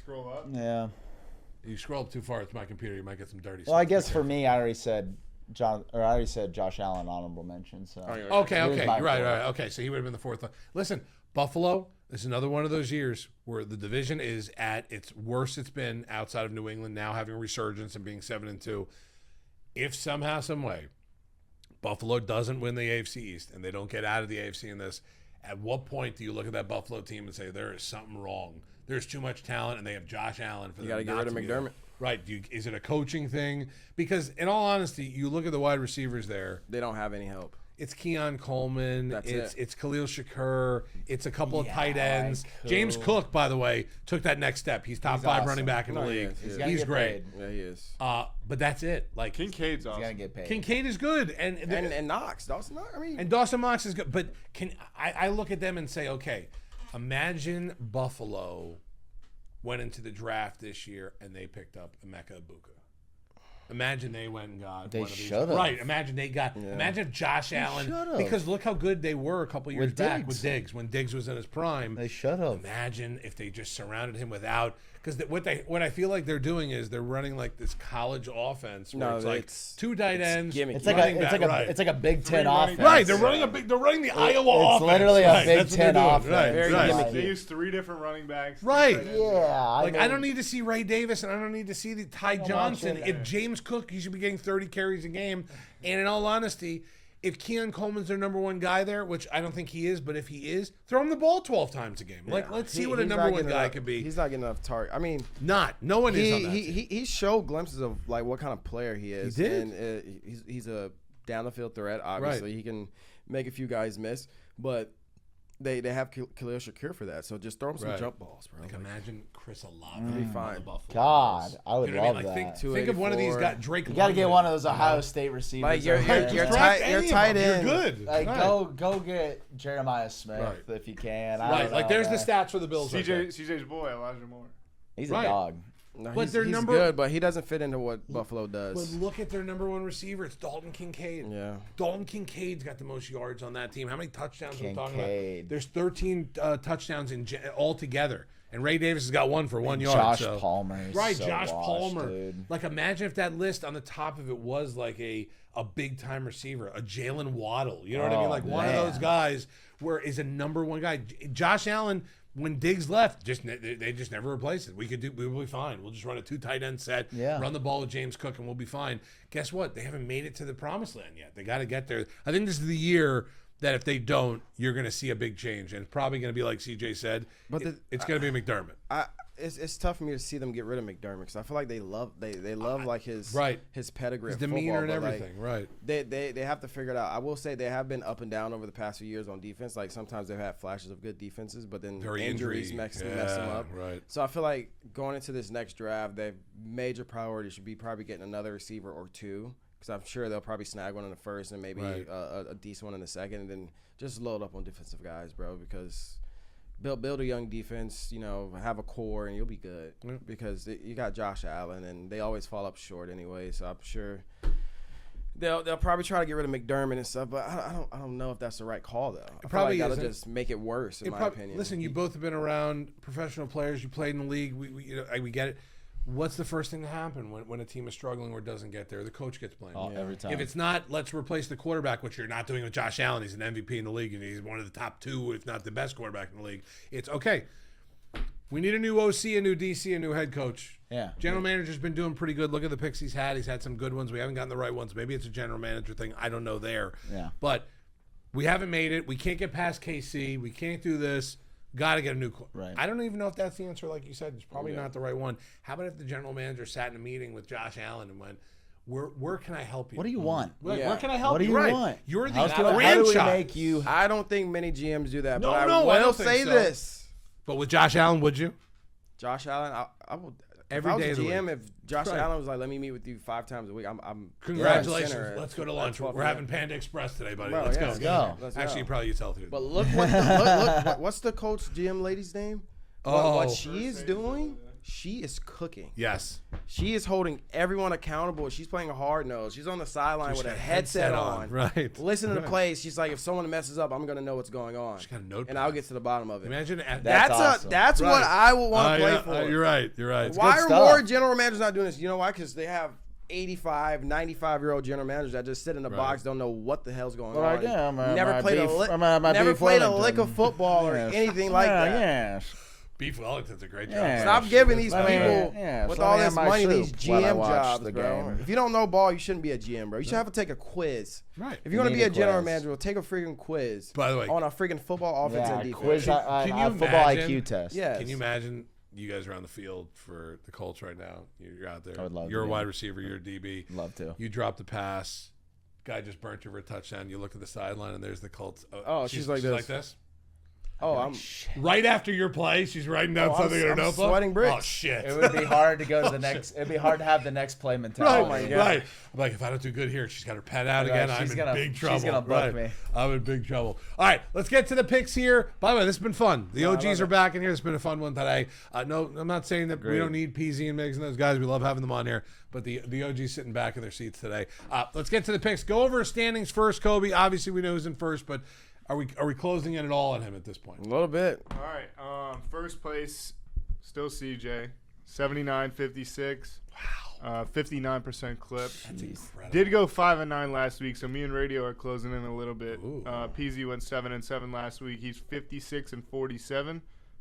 Scroll up. Yeah. You scroll up too far. It's my computer. You might get some dirty. Well, I stuff. guess for me, I already said Josh Allen honorable mention. So Okay, Here's okay, my you're right, fourth. right. Okay, so he would have been the fourth one. Listen, Buffalo. This is another one of those years where the division is at its worst it's been outside of New England. Now having a resurgence and being 7-2. If somehow, some way, Buffalo doesn't win the AFC East and they don't get out of the AFC in this, at what point do you look at that Buffalo team and say there is something wrong? There's too much talent, and they have Josh Allen for You them gotta get not rid of to be there. McDermott. Right? Is it a coaching thing? Because in all honesty, you look at the wide receivers there. They don't have any help. It's Keon Coleman. That's It's Khalil Shakur. It's a couple of tight ends. James Cook, by the way, took that next step. He's top 5 running awesome. back in the No, he league. is. He's gotta He's get great. paid. Yeah, he is. But that's it. Like Kincaid's He's awesome. gonna get paid. Kincaid is good, And Knox, Dawson Knox. I mean, and Dawson Knox is good. But I look at them and say, okay, imagine Buffalo went into the draft this year and they picked up Emeka Ibuka. Imagine they went and got They one of these. should've. Right. Imagine they got. Imagine if Josh Allen. should've. Because look how good they were a couple years With back Diggs. with Diggs when Diggs was in his prime. They should have. Imagine if they just surrounded him without. Because what I feel like they're doing is they're running like this college offense where No, it's like it's- 2 tight ends. gimmicky. It's like running a back, right. it's like a Big Ten running offense. backs. Right, they're running the Iowa offense. literally a Right, Big that's what they're Ten doing. offense. Right, Very right. gimmicky. They use 3 different running backs. Right. Tight ends. Yeah, Like I don't need to see Ray Davis and I don't need to see the Ty Johnson. watch it. If James Cook, he should be getting 30 carries a game. And in all honesty, if Keon Coleman's their number 1 guy there, which I don't think he is, but if he is, throw him the ball 12 times a game. Like let's see what a He's number not 1 getting guy enough- could be. He's not getting enough target. I mean, No one is on that team. he showed glimpses of like what kind of player he is. He did. And he's a down the field threat. Obviously, he can make a few guys miss, but they have Khalil Shakur for that. So just throw him some Right. jump balls, bro. Like imagine Chris Olave be on fine. the Buffalo God, Bills. I would You know what love Like that. think of one of these 284. guys, Drake. You got to get London, one of those you know? Ohio State receivers. Like, you're- over you're- there. you're Draft tight- any you're of them. tight You're end. good. Like Right. go get Jeremiah Smith Right. if you can. I Right, don't like know, there's the man. stats for the Bills. right there. CJ's boy, Elijah Moore. He's Right. a dog. No, But he's, their he's number- good, but he doesn't fit into what Buffalo But does. look at their number one receiver. It's Dalton Kincaid. Yeah. Dalton Kincaid's got the most yards on that team. How many touchdowns are we talking about? Kincaid. There's 13 touchdowns altogether. And Ray Davis has got one for 1 yard. Josh so. Palmer. Is Right, so Josh washed, Palmer. Dude. Like, imagine if that list on the top of it was like a big time receiver, a Jalen Waddle. You know what I mean? Oh, Like one of those man. guys where is a number one guy. Josh Allen, when Diggs left, they just never replaced it. We will be fine. We'll just run a 2 tight end set, Yeah. run the ball with James Cook, and we'll be fine. Guess what? They haven't made it to the promised land yet. They got to get there. I think this is the year that if they don't, you're going to see a big change, and it's probably going to be like CJ said. But It's going to be McDermott. It's tough for me to see them get rid of McDermott because I feel like they love like his Right. his pedigree, His of football, demeanor and but, like, everything, right? They have to figure it out. I will say they have been up and down over the past few years on defense. Like sometimes they've had flashes of good defenses, but then Very injuries injury. mess them Yeah, up. right. So I feel like going into this next draft, their major priority should be probably getting another receiver or two because I'm sure they'll probably snag one in the first and maybe Right. a decent one in the second, and then just load up on defensive guys, bro, because. Build a young defense, have a core, and you'll be good. Yep. Because you got Josh Allen, and they always fall up short anyway. So I'm sure they'll probably try to get rid of McDermott and stuff. But I don't know if that's the right call though. I probably feel like isn't. that'll just make it worse in my opinion. Listen, you both have been around professional players. You played in the league. We get it. What's the first thing to happen when a team is struggling or doesn't get there? The coach gets blamed. Oh, every time. If it's not, let's replace the quarterback, which you're not doing with Josh Allen. He's an MVP in the league, and he's one of the top 2, if not the best quarterback in the league. It's okay. We need a new OC, a new DC, a new head coach. Yeah. General manager's been doing pretty good. Look at the picks he's had. He's had some good ones. We haven't gotten the right ones. Maybe it's a general manager thing. I don't know there. Yeah. But we haven't made it. We can't get past KC. We can't do this. Got to get a new Right. I don't even know if that's the answer. Like you said, it's probably not the right one. How about if the general manager sat in a meeting with Josh Allen and went, "Where can I help you? What do you want? Where can I help What do you? you Right. want? You're the How do we franchise." make you? I don't think many GMs do that. No, but no, I I will don't think say so. this: But with Josh Allen, would you? Josh Allen, I would. Every if I was day a of the GM, week. if Josh Right. Allen was like, "Let me meet with you 5 times a week," I'm Congratulations. center at- Let's go to at lunch. 12 We're p.m. having Panda Express today, buddy. Bro, Let's yeah, go. let's go. Let's Actually, go. you probably tell too. But look, what's the coach GM lady's name? Oh. What she is doing? She is cooking. Yes. She is holding everyone accountable. She's playing a hard nose. She's on the sideline She's with a got a headset headset on. on, right. Listen to the Right. plays. She's like, if someone messes up, I'm gonna know what's going on. She's got a notepad. And I'll get to the bottom of it. Imagine That's That's awesome. that's what I would want to play yeah, for. you're right. You're right. Why good are stuff. more general managers not doing this? You know why? Because they have 85, 95-year-old general managers that just sit in the box, don't know what the hell's going Like, on. yeah, never my played beef- a my never beef played a Wellington. lick of football or Yes. anything like Yeah, that. Yes. Beef Wellington's a great job. Yeah. Stop giving these Let me- people yeah, with let all me have this my money these soup while I GM watch jobs, the bro. game. If you don't know ball, you shouldn't be a GM, bro. You should have to take a quiz. Right. If you're gonna need be a a general quiz. manager, well, take a freaking quiz. By the way, on a freaking football offense Yeah, and defense. quiz. Can you Football imagine- IQ test. Yes. Can you imagine you guys are on the field for the Colts right now? You're out there. I would love to You're a be. wide receiver. You're a DB. Love to. You drop the pass. Guy just burnt you for a touchdown. You look at the sideline and there's the Colts. Oh, she's like this. Oh, I'm Right after your play, she's writing down Oh, something in her I'm notebook. sweating bricks. Oh shit! It would be hard to go to the next. It'd be hard to have the next play Right, mentality. Oh my God. right. I'm like, if I don't do good here, she's got her pet out Right, again. I'm she's in gonna- big she's trouble. gonna book right. me. I'm in big trouble. All right, let's get to the picks here. By the way, this has been fun. The OGs are back in here. It's been a fun one today. No, I'm not saying that we don't need PZ and Miggs and those guys. We love having them on here. But the OGs sitting back in their seats today. Let's get to the picks. Go over standings first, Kobe. Obviously, we know who's in first, but are we closing in at all on him at this point? a little bit. All right. First place, still CJ, 79.56. Wow. 59% clip. That's incredible. Did go 5-9 last week, so me and Radio are closing in a little bit. Ooh. PZ went 7-7 last week. He's 56-47,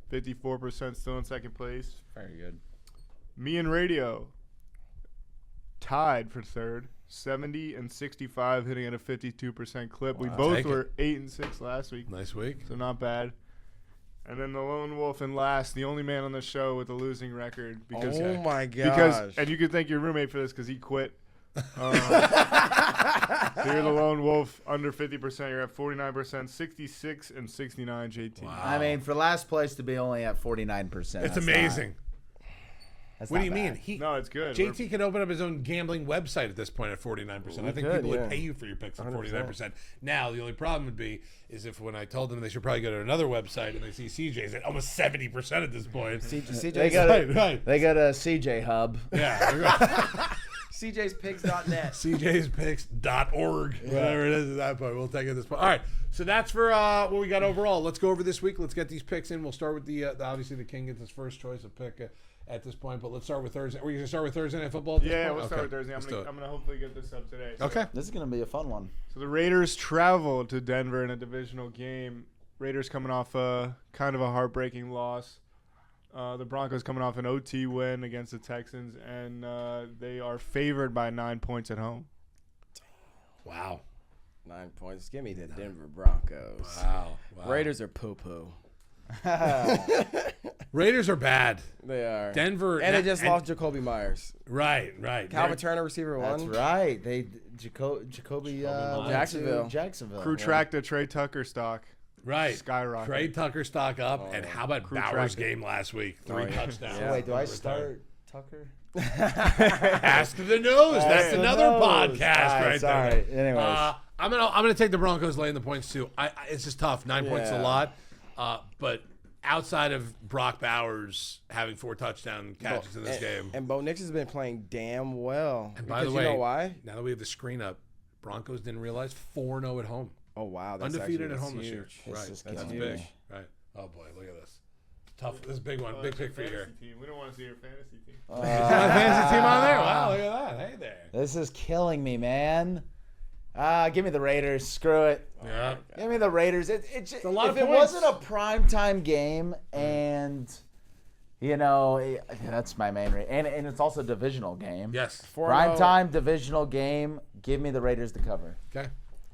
54% still in second place. Very good. Me and Radio tied for third, 70-65, hitting at a 52% clip. We Wow. both Take it. were 8-6 last week, Nice week. so not bad. And then the lone wolf in last, the only man on the show with a losing record because Oh my gosh. because and you can thank your roommate for this because he quit. So you're the lone wolf under 50%. You're at 49%, 66-69. JT. Wow. I mean, for last place to be only at 49%. It's amazing. That's What not do you mean? bad. No, it's good. JT can open up his own gambling website at this point at 49%. I think could, people would yeah. pay you for your picks at 100%. 49%. Now, the only problem would be is if when I told them they should probably go to another website and they see CJ's at almost 70% at this point. CJ, They go to Right. they go to CJ Hub. Yeah. CJ'spigs.net. CJ'spicks.org, whatever it is at that point. We'll take it at this point. All right, so that's for what we got overall. Let's go over this week. Let's get these picks in. We'll start with the obviously the King gets his first choice of pick at this point, but let's start with Thursday. We're going to start with Thursday Night Football at this Yeah, point? we'll start with Thursday. Let's do it. I'm gonna hopefully get this up today. So. Okay. This is gonna be a fun one. So the Raiders travel to Denver in a divisional game. Raiders coming off a kind of a heartbreaking loss. The Broncos coming off an OT win against the Texans, and they are favored by 9 points at home. Wow. 9 points. Give me the Denver Broncos. Wow. Raiders are poo-poo. Raiders are bad. They are. Denver. And they just lost Jacoby Myers. Right. Calvin Turner, receiver That's one. right. They Jacoby went Jacksonville. to Jacksonville. Crew tracked a Trey Tucker stock. Right. Skyrocket. Trey Tucker stock up. And how about Crew Bauer's tracker. game last week? 3 touchdowns. Yeah. Wait, do I start Tucker? Ask the Nose. That's the another Nose. podcast All right, right sorry. there. Anyways. I'm gonna take the Broncos laying the points too. It's just tough. 9 points is a Yeah. lot. But outside of Brock Bowers having 4 touchdown catches in this game, And Bo Nix has been playing damn well. and by Because the way, you know why? now that we have the screen up, Broncos didn't realize 4-0 at home, Oh, wow. That's undefeated at actually, home this year. huge. Right, is that's killing big. me. Right. Oh boy, look at this. Tough. This is a big one. Big pick for you here. Fantasy team. We don't want to see your fantasy team. Got a fantasy team on there. Wow, look at that. Hey there. This is killing me, man. Give me the Raiders. Screw it. Yeah. Give me the Raiders. It's a lot if of it points. wasn't a primetime game, and that's my main and it's also a divisional game. Yes. 4-0 Primetime divisional game. Give me the Raiders to cover. Okay.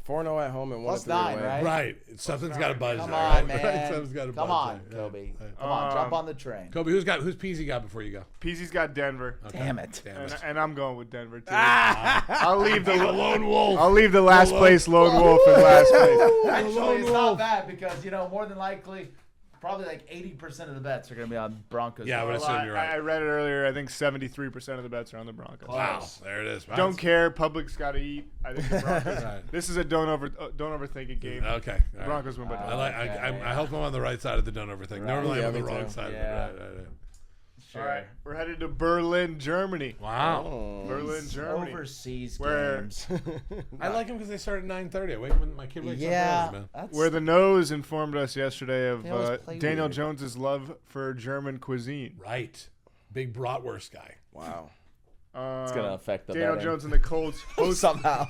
4-0 at home and 1-3 Plus 9, away. right? Right. Something's got to buzz Come there. on, right? man. Right. Something's got to Come buzz on, there. Kobe. Yeah. Come on, jump on the train. Kobe, who's Peasy got before you go? PZ's got Denver, Okay. Damn it. Damn and, it. and I'm going with Denver too. I'll leave the Lone Wolf. I'll leave the last place lone wolf in last place. Actually, it's not bad because more than likely, probably like 80% of the bets are going to be on Broncos. Yeah, I would Well, assume you're I right. read it earlier. I think 73% of the bets are on the Broncos. Wow. There it is. Don't care. Public's got to eat. I think the Broncos. Right. This is a don't overthink it game. Okay. All The right. Broncos win by I like. I hope I'm on the right side of the don't overthink. Normally Yeah, I'm on the me wrong too. side. Yeah. Right. All right, we're headed to Berlin, Germany. Wow. Oh. Berlin, Germany. Overseas Where- games. I like them because they start at 9:30. I wait when my kid wakes up Yeah. early, man. That's, Where the nose informed us yesterday of They always play Daniel weird. Jones's love for German cuisine. Right. Big bratwurst guy. Wow. it's going to affect the Daniel betting. Jones and the Colts host somehow.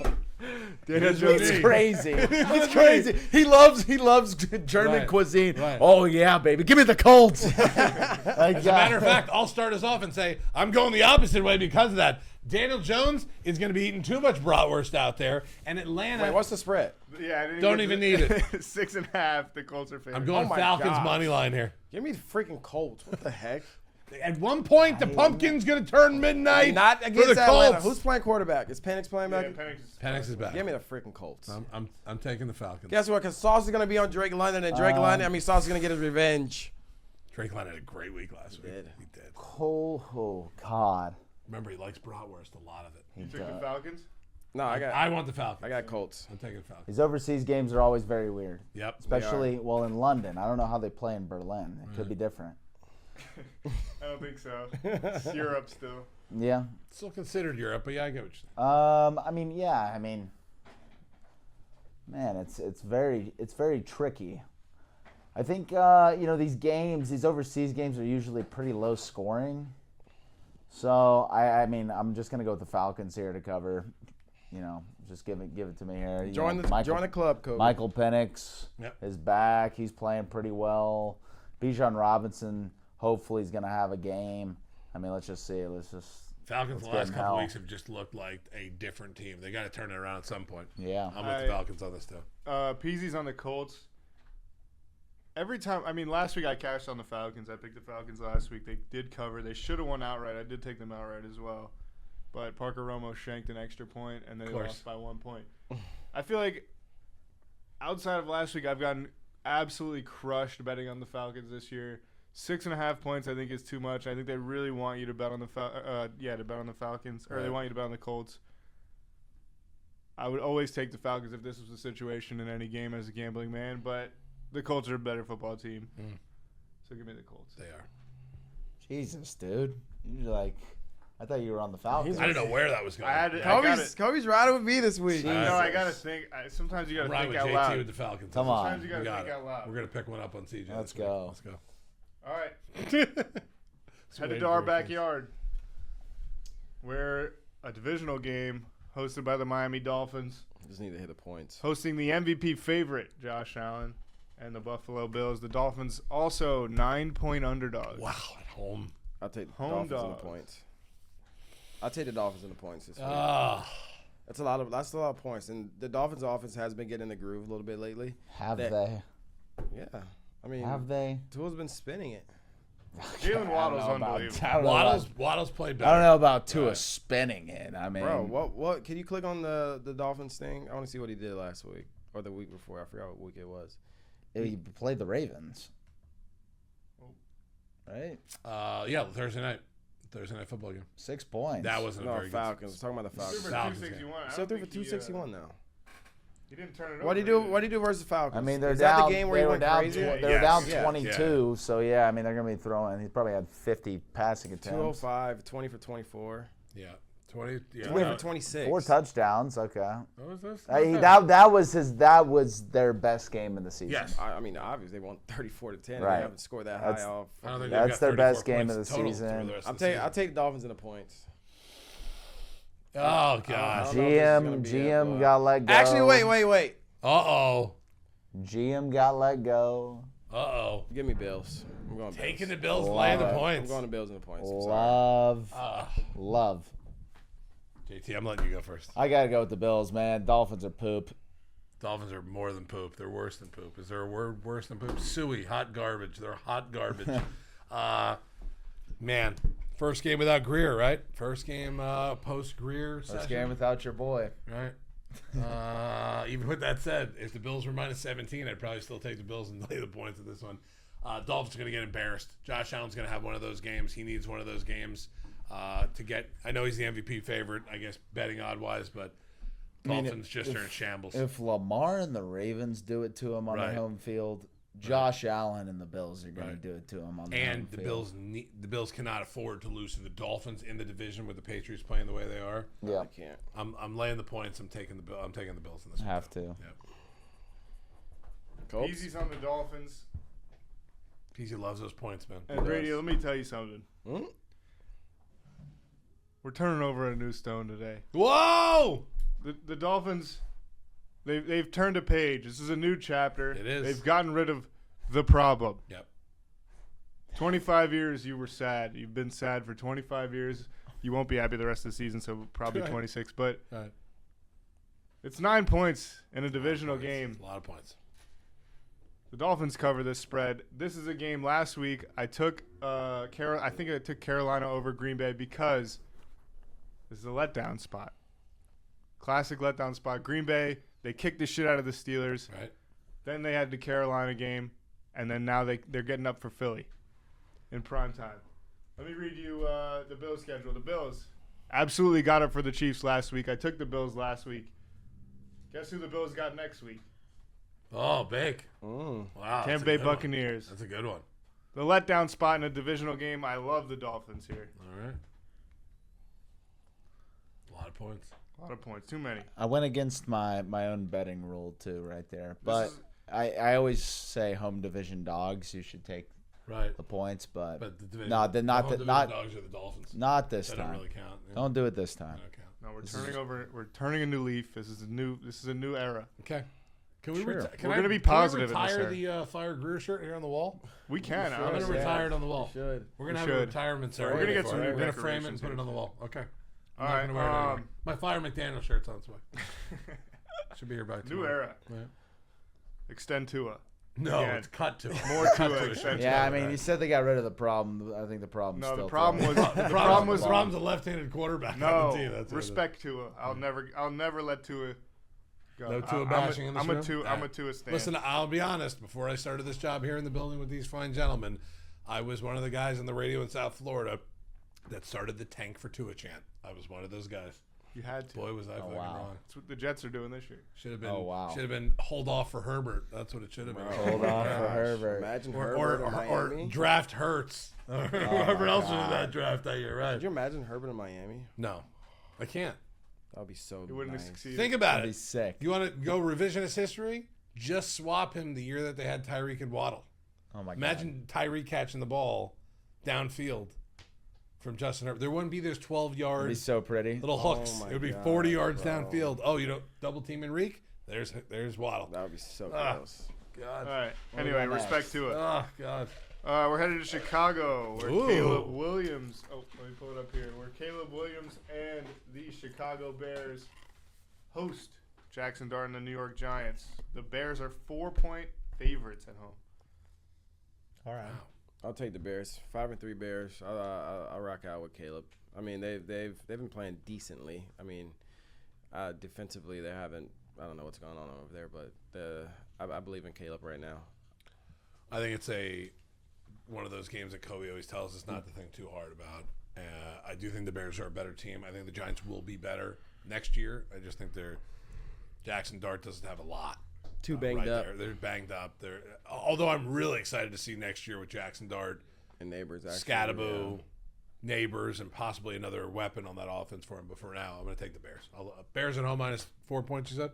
Daniel Jones. It's crazy. It's crazy. He loves German Right. cuisine. Right. Oh yeah, baby. Give me the Colts. As a matter of fact, I'll start us off and say I'm going the opposite way because of that. Daniel Jones is going to be eating too much bratwurst out there, and Atlanta. Wait, what's the spread? Yeah, I didn't Don't get even to- need it. 6.5. The Colts are favored. I'm going Oh my Falcons gosh. money line here. Give me the freaking Colts. What the heck? At one point, the pumpkin's going to turn midnight Not for against the Atlanta. Colts. Who's playing quarterback? Is Penix playing Yeah, back? Penix is back. Give me the freaking Colts. I'm taking the Falcons. Guess what? Because Sauce is going to be on Drake London, and Drake London, Sauce is going to get his revenge. Drake London had a great week last week. did. He did. Oh God. Remember, he likes bratwurst, a lot of it. You took the Falcons? No, I want the Falcons. got Colts. I'm taking Falcons. These overseas games are always very weird, Yep. especially in London. I don't know how they play in Berlin. It could be different. I don't think so. It's Europe still. Yeah. Still considered Europe, but yeah, I get what you're saying. Man, it's very tricky. I think these overseas games are usually pretty low scoring. So I'm just gonna go with the Falcons here to cover. Just give it to me here. Join the club, Kobe. Michael Penix Yep. is back. He's playing pretty well. Bijan Robinson, hopefully, is going to have a game. Let's just see. Falcons the get last in couple hell. weeks have just looked like a different team. They got to turn it around at some point. Yeah. I'm with the Falcons on this too. Peasy's on the Colts. Every time, last week I cashed on the Falcons. I picked the Falcons last week. They did cover. They should have won outright. I did take them outright as well. But Parker Romo shanked an extra point, and they lost by 1 point. I feel like outside of last week, I've gotten absolutely crushed betting on the Falcons this year. 6.5 points, I think, is too much. I think they really want you to bet on the Falcons, or they want you to bet on the Colts. I would always take the Falcons if this was a situation in any game as a gambling man, but the Colts are a better football team. So give me the Colts. They are. Jesus, dude. You're like, I thought you were on the Falcons. I didn't know where that was going. Kobe's riding with me this week. No, I got to think. Sometimes you got to think out JT loud. with the Falcons. Come on. Sometimes you got to think out loud. We're going to pick one up on CJ. Let's go. Let's go. All right. Headed to our backyard. We're a divisional game hosted by the Miami Dolphins, Just need to hit the points. hosting the MVP favorite, Josh Allen, and the Buffalo Bills. The Dolphins also 9-point underdogs. Wow, at home. I'll take the Home Dolphins in dogs. the points. I'll take the Dolphins in the points this week. That's a lot of points. And the Dolphins offense has been getting in the groove a little bit lately. Have That- they? Yeah. I mean, Have they? Tua's been spinning it. Jalen Waddle's unbelievable. Waddle's played I better. don't know about Tua spinning it. I mean, Bro, what? Can you click on the Dolphins thing? I want to see what he did last week or the week before. I forgot what week it was. he played the Ravens. Right? Yeah, Thursday night football game. 6 points. That wasn't a No, very Falcons. We're talking about the Threw Falcons. for Falcons 261. I Still don't threw for think he, 261 now. He didn't turn it over. What do you do? What do you do versus the Falcons? I mean, they're Is down. that the game where they he were went down. crazy? Yeah, They were down yes, 22. So yeah, I mean, they're gonna be throwing. He probably had 50 passing attempts. 205, 20 for 24. Yeah. 20. Yeah. 20 for 26. 4 touchdowns. Okay. What was this? That was their best game of the season. Yes. I mean, obviously they won 34-10. Right. They haven't scored that That's- high off. I don't think That's they've got their best 34 game of points the total season. through the rest I'll of the take season. the Dolphins in the points. Oh I gosh. don't know if this is gonna be GM a- got let go. Actually, wait. Uh-oh. GM got let go. Uh-oh. Give me Bills. I'm going Bills. Taking the Bills, laying the Love it. I'm points. going to Bills in the points. I'm sorry. Love. JT, I'm letting you go first. I gotta go with the Bills, man. Dolphins are poop. Dolphins are more than poop. They're worse than poop. Is there a word worse than poop? Suey, hot garbage. They're hot garbage. Man, first game without Greer, right? First game post-Greer session. First game without your boy. Right. Even with that said, if the Bills were minus 17, I'd probably still take the Bills and lay the points in this one. Dolphins are going to get embarrassed. Josh Allen's going to have one of those games. He needs one of those games to get. I know he's the MVP favorite, I guess, betting odd-wise, but Dolphins just are in shambles. If Lamar and the Ravens do it to him on Right. the home field, Josh Allen and the Bills are going Right. to do it to him on the home And the field. Bills cannot afford to lose to the Dolphins in the division with the Patriots playing the way they are. Yeah, I can't. I'm laying the points. I'm taking the Bills in this one. have to. Yep. Colts. Easy's on the Dolphins. PZ loves those points, man. And Brady, let me tell you something. Hmm? We're turning over a new stone today. Whoa! The Dolphins, they've turned a page. This is a new chapter. It is. They've gotten rid of the problem. Yep. 25 years you were sad. You've been sad for 25 years. You won't be happy the rest of the season, so probably Right. 26. But Right. it's 9 points in a divisional game. A lot of points. The Dolphins cover this spread. This is a game last week. I took I think I took Carolina over Green Bay because this is a letdown spot. Classic letdown spot. Green Bay, they kicked the shit out of the Steelers. Right. Then they had the Carolina game, and then now they're getting up for Philly in prime time. Let me read you the Bills schedule. The Bills absolutely got up for the Chiefs last week. I took the Bills last week. Guess who the Bills got next week? Oh, big. Mm. Wow. that's Tampa a Bay good one. Buccaneers. That's a good one. The letdown spot in a divisional game. I love the Dolphins here. All right. A lot of points. A lot of points. Too many. I went against my own betting rule too, right there. But is- I always say home division dogs. You should take Right. the points, but But the division, No, the not home the- division not- dogs are the Dolphins. not this That time. don't really count. Yeah. Don't do it this time. They don't count. No, we're This turning is- over. We're turning a new leaf. This is a new era. Okay. Can we Sure. We're gonna be positive in Can we this retire here. the Fire Greer shirt here on the wall? We can. I'm going to honestly. retire it on the wall. Should. We're going to We have a should. retirement We're ceremony. gonna get for some it. new We're going to frame it and decorations put it here. on the wall. Okay. All I'm not right. gonna wear it anymore. My Fire McDaniel shirt's on its way. Should be here by New tomorrow. era. Yeah. Extend Tua. No, Again. it's cut to More cut Tua to a extension. shirt. Yeah, I mean, you said they got rid of the problem. I think the problem. No, still the problem was there. the problem was the problem's a left-handed quarterback. on no the team. That's what it is. respect Tua. I'll never let Tua go. No Tua bashing in this I'm a room? Tua. All I'm a right. Tua stand. Listen, I'll be honest. Before I started this job here in the building with these fine gentlemen, I was one of the guys on the radio in South Florida that started the Tank for Tua chant. I was one of those guys. You had to. Boy, was I fucking wrong. That's what the Jets are doing this year. Should have been. Oh, wow. Should have been hold off for Herbert. That's what it should have been. Hold on for Herbert. Imagine Or, Herbert or, in or, Miami. draft Hurts. Whoever else was in that draft that year, right? Could you imagine Herbert in Miami? No, I can't. That would be so It wouldn't nice. have succeeded. Think about That'd be it. sick. You want to go revisionist history? Just swap him the year that they had Tyreek and Waddle. Oh my god. Imagine Tyreek catching the ball downfield from Justin Herbert. There wouldn't be those 12 It'd be yards, so pretty. little hooks. my It would be God, 40 yards bro. downfield. Oh, you don't double team Enrique? There's Waddle. That would be so Ah. close. God. All right. What do we Anyway, got respect next? to it. Oh, God. We're headed to Chicago, where Ooh. Caleb Williams. Oh, let me pull it up here. Where Caleb Williams and the Chicago Bears host Jackson Dart and the New York Giants. The Bears are 4-point favorites at home. All right. I'll take the Bears. 5-3 Bears. I'll rock out with Caleb. I mean, they've been playing decently. I mean, defensively they haven't. I don't know what's going on over there, but I believe in Caleb right now. I think it's one of those games that Kobe always tells us not to think too hard about. I do think the Bears are a better team. I think the Giants will be better next year. I just think Jackson Dart doesn't have a lot. Too banged up. They're banged up. Although I'm really excited to see next year with Jackson Dart, And Neighbors actually. Scatterbo, Neighbors, and possibly another weapon on that offense for him. But for now, I'm going to take the Bears. Bears at home minus 4 points. You said?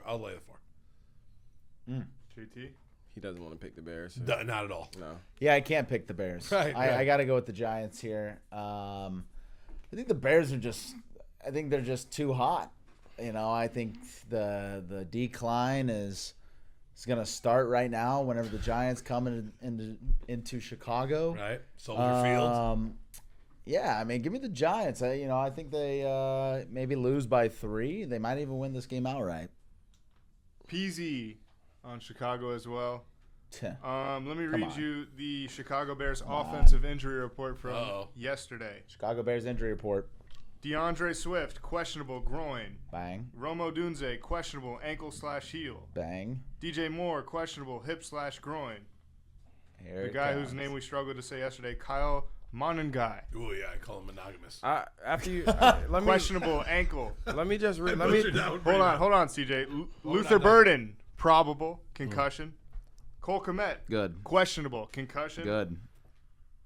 I'll lay the 4. JT? He doesn't want to pick the Bears. So Not at all. no. Yeah, I can't pick the Bears. Right, I right. got to go with the Giants here. I think the Bears are they're just too hot. You know, I think the decline is going to start right now whenever the Giants come into Chicago. Right? Soldier Field. Yeah, I mean, give me the Giants. I think they maybe lose by 3. They might even win this game outright. PZ on Chicago as well. Let Let me read on. you the Chicago Bears offensive injury report from Uh-oh. yesterday. Chicago Bears injury report. DeAndre Swift, questionable groin. Bang, Romo Dunze, questionable ankle/heel. bang. DJ Moore, questionable hip/groin. Here The it guy whose comes. name we struggled to say yesterday, Kyle Monangai. Oh, yeah. I call him monogamous. After you, let me Questionable ankle. let me just read. Butchered that one pretty Hold on, CJ. Luther on, Burden, probable concussion. Cole Kmet, Good. questionable concussion. Good.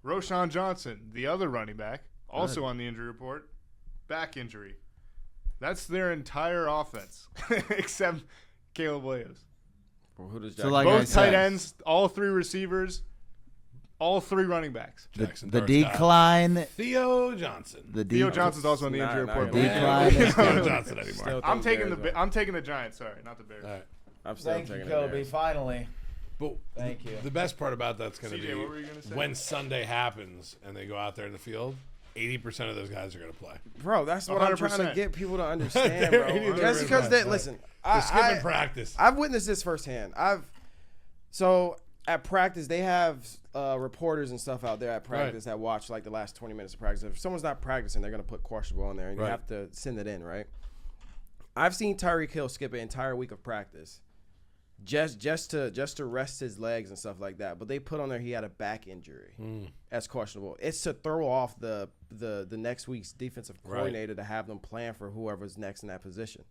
Roshan Johnson, the other running back, also on the injury report, back injury. That's their entire offense, except Caleb Williams. Who does So, Jackson like I Both said- tight ends, all 3 receivers, all 3 running backs. Jackson The Dart's got decline. Theo Johnson. The Theo de- Johnson's also on the Nah, injury nah, report. nah. Decline is Theo good. Johnson anymore. Still I'm take taking Bears, I'm taking the Giants. Sorry, not the Bears. All right. I'm still Thank you, taking the Kobe. Bears. Finally. But Thank you. the best part about that's going to CJ, be what were you gonna say? when Sunday happens and they go out there in the field, 80% of those guys are going to play. Bro, that's what I'm trying to 100%. get people to understand, They're bro. 80% Just because right, they right. listen, They're skipping I practice. I've witnessed this firsthand. So at practice they have reporters and stuff out there at practice that watch like the last 20 minutes of practice. If someone's not practicing, they're gonna put questionable on there, and you Right. have to send it in, right? I've seen Tyreek Hill skip an entire week of practice just to rest his legs and stuff like that. But they put on there he had a back injury. That's questionable. It's to throw off the next week's defensive Right. coordinator to have them plan for whoever's next in that position.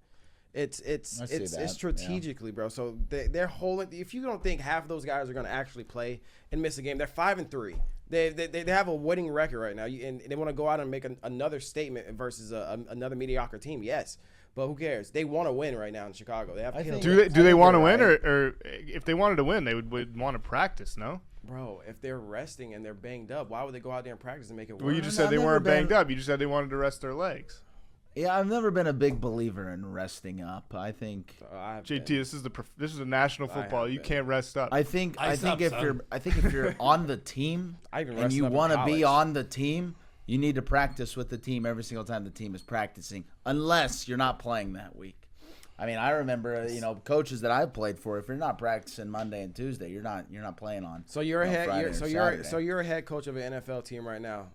It's I see that, it's strategically, bro. So they're holding. If you don't think half of those guys are going to actually play and miss a game, they're 5-3. They have a winning record right now, and they want to go out and make another statement versus another mediocre team. Yes, but who cares? They want to win right now in Chicago. They have I Caleb. think- Do they want to win, right. or if they wanted to win, they would want to practice? No. Bro, if they're resting and they're banged up, why would they go out there and practice and make it work? Well, you just I've said they never weren't banged been- up. You just said they wanted to rest their legs. Yeah, I've never been a big believer in resting up. I think I've JT, been- this is a national I football. have You been. can't rest up. I think Ice up, if son. you're on the team I even and rested you up in want to be college. on the team, you need to practice with the team every single time the team is practicing, unless you're not playing that week. I mean, I remember coaches that I've played for. If you're not practicing Monday and Tuesday, you're not playing on. So you're a on head. Friday You're, or so Saturday. you're a head coach of an NFL team right now.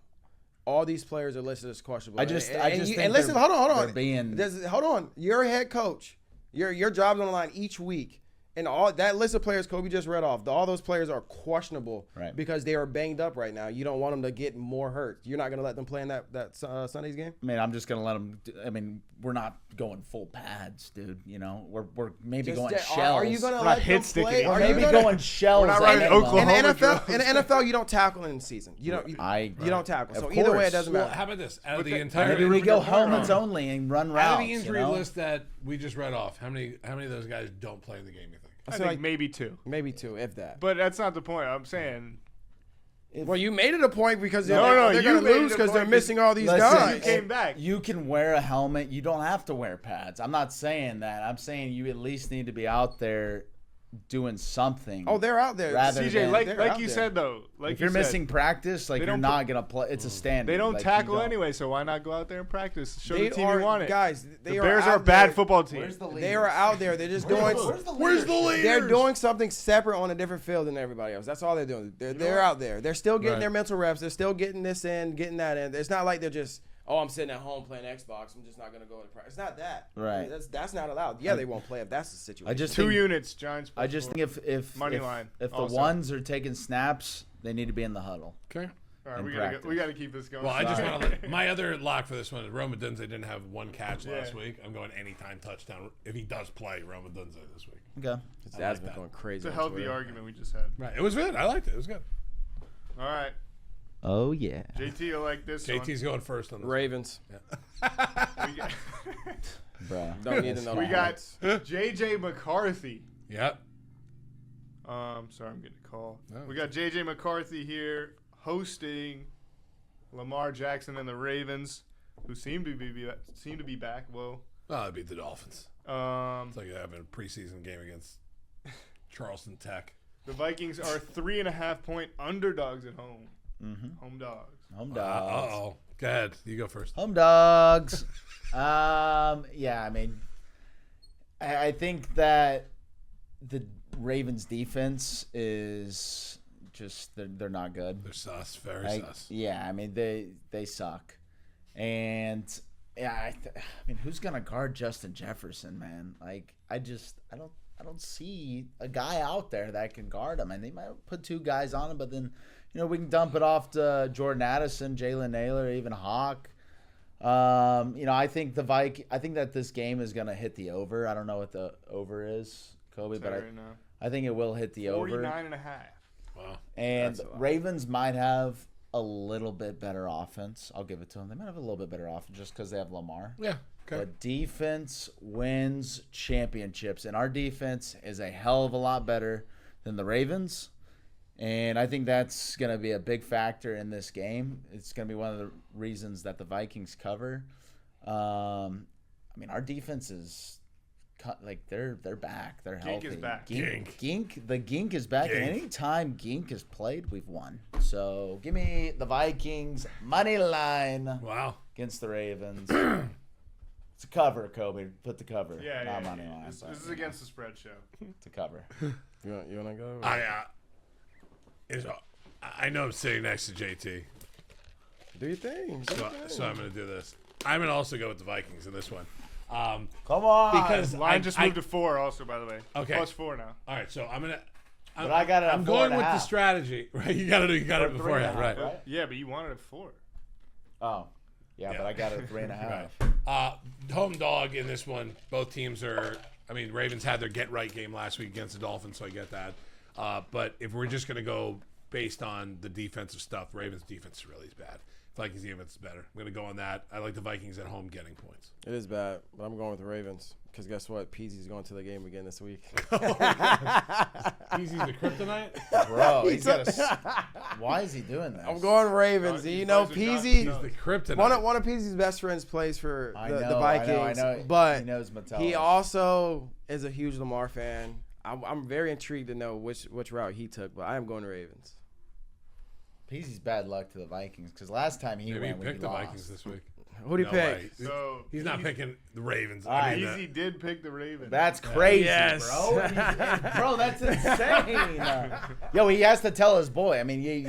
All these players are listed as questionable. I just and think listen. they're- Hold on. they're being- Hold on. You're a head coach. Your job's on the line each week, And all that list of players Kobe just read off, all those players are questionable Right. because they are banged up right now. You don't want them to get more hurt. You're not going to let them play in that Sunday's game? I mean, I'm just gonna let them. I mean, we're not going full pads, dude. You know, we're maybe going shells. Are you going to We're let not them hit sticking play? it. We're Are maybe you gonna, going shells. We're not at running minimum. Oklahoma. in the NFL, drills. in the NFL, you don't tackle in the season. You don't. You don't tackle. So Of either way, course. it doesn't Well, matter. how about this? Out of But the the- entire Maybe we go helmets on. only and run out routes. of the injury you know? list that we just read off, how many of those guys don't play in the game, you think? I So, think like, maybe 2. maybe 2, if that. But that's not the point. I'm saying Well, you made it a point because No, they're you going to made it lose a because they're point missing all these Listen, guys. you came back. You can wear a helmet. You don't have to wear pads. I'm not saying that. I'm saying you at least need to be out there doing something. Oh, they're out there. Rather CJ, than- like they're out you there. said though, like if you're you said, missing practice, like they you're don't not gonna play. It's a standard. they don't Like, you tackle don't. anyway, so why not go out there and practice? Show They the team are, you want it. guys. The They Bears are a out bad there. football team. Where's the They are out there. They're just doing. Where's the leaders? They're doing something separate on a different field than everybody else. That's all they're doing. They're out there. They're still getting Right. their mental reps. They're still getting this in, getting that in. It's not like they're just, oh, I'm sitting at home playing Xbox. I'm just not gonna go to practice. It's not that. Right. That's not allowed. Yeah, they won't play if that's the situation. I just 2 think, units, Giants. I just think if Money line, if the also. ones are taking snaps, they need to be in the huddle. Okay. All right, in we gotta practice. we gotta keep this going. Well, I just Sorry. want to. My other lock for this one is Roma Dunze didn't have one catch last Yeah. week. I'm going anytime touchdown if he does play Roma Dunze this week. Okay. His I dad's like been that. going crazy. It's a on healthy Twitter. argument we just had. Right. It was good. I liked it. It was good. All right, Oh yeah. JT, you like this JT's going first on this. Ravens. one? We got, Bro. Don't need to know. we the got points. JJ McCarthy. Yep. Sorry, I'm getting a call. No, We got JJ McCarthy here hosting Lamar Jackson and the Ravens, who seem to be back. Whoa. Oh, it'd be the Dolphins. It's like having a preseason game against Charleston Tech. The Vikings are 3.5 point underdogs at home. Mm-hmm. Home dogs. Home dogs. Uh-oh. Go ahead. You go first. Home dogs. Yeah, I mean, I think that the Ravens defense is just they're not good. They're sus. Very Like, sus. yeah, I mean they suck, and yeah, I mean who's gonna guard Justin Jefferson, man? Like I don't see a guy out there that can guard him, and they might put 2 guys on him, but then we can dump it off to Jordan Addison, Jalen Naylor, even Hawk. I think I think that this game is gonna hit the over. I don't know what the over is, Kobe, but Right now. I think it will hit the over. 49.5. Wow. And That's a lot. Ravens might have a little bit better offense. I'll give it to them. They might have a little bit better offense just because they have Lamar. Yeah. Okay. But defense wins championships, and our defense is a hell of a lot better than the Ravens. And I think that's going to be a big factor in this game. It's going to be one of the reasons that the Vikings cover. I mean, our defense is they're back. They're healthy. is back. Gink is back. Gink. And anytime Gink has played, we've won. So give me the Vikings money line Wow. against the Ravens. It's a cover, Kobe. Put the cover. Yeah, Not yeah. money line. This but, is against the spread show. It's a cover. You want to go? I know I'm sitting next to JT, Do your thing. so I'm going to do this. I'm going to also go with the Vikings in this one. Come on. Because Line just moved to 4 also, by the way. Okay. Plus 4 now. All right, so I'm gonna. But I got it at I'm going with the 4.5. strategy, right? You got it Or beforehand, 3.5, right? right? Yeah, but you wanted it 4. Oh. Yeah, Yeah. but I got it at 3.5. Right. Home dog in this one. Both teams are. I mean, Ravens had their get right game last week against the Dolphins, so I get that. But if we're just gonna go based on the defensive stuff, Ravens defense really is bad. Vikings defense is better. I'm gonna go on that. I like the Vikings at home getting points. It is bad, but I'm going with the Ravens because guess what? Peasy's going to the game again this week. Easy's the kryptonite. Bro, he's got why is he doing this? I'm going Ravens. he You know, plays with Peasy. He's the kryptonite. One of Peasy's best friends plays for I the know, Vikings, I know. but He knows Metellus. he also is a huge Lamar fan. I'm very intrigued to know which route he took, but I am going to Ravens. Peasy's bad luck to the Vikings because last time he Maybe he went, we picked the lost. Vikings this week. Who do you No pick? way. So He's not picking the Ravens. All right. I mean, Easy did pick the Ravens. That's crazy, Yes. bro. Bro, that's insane. Yo, he has to tell his boy. I mean, he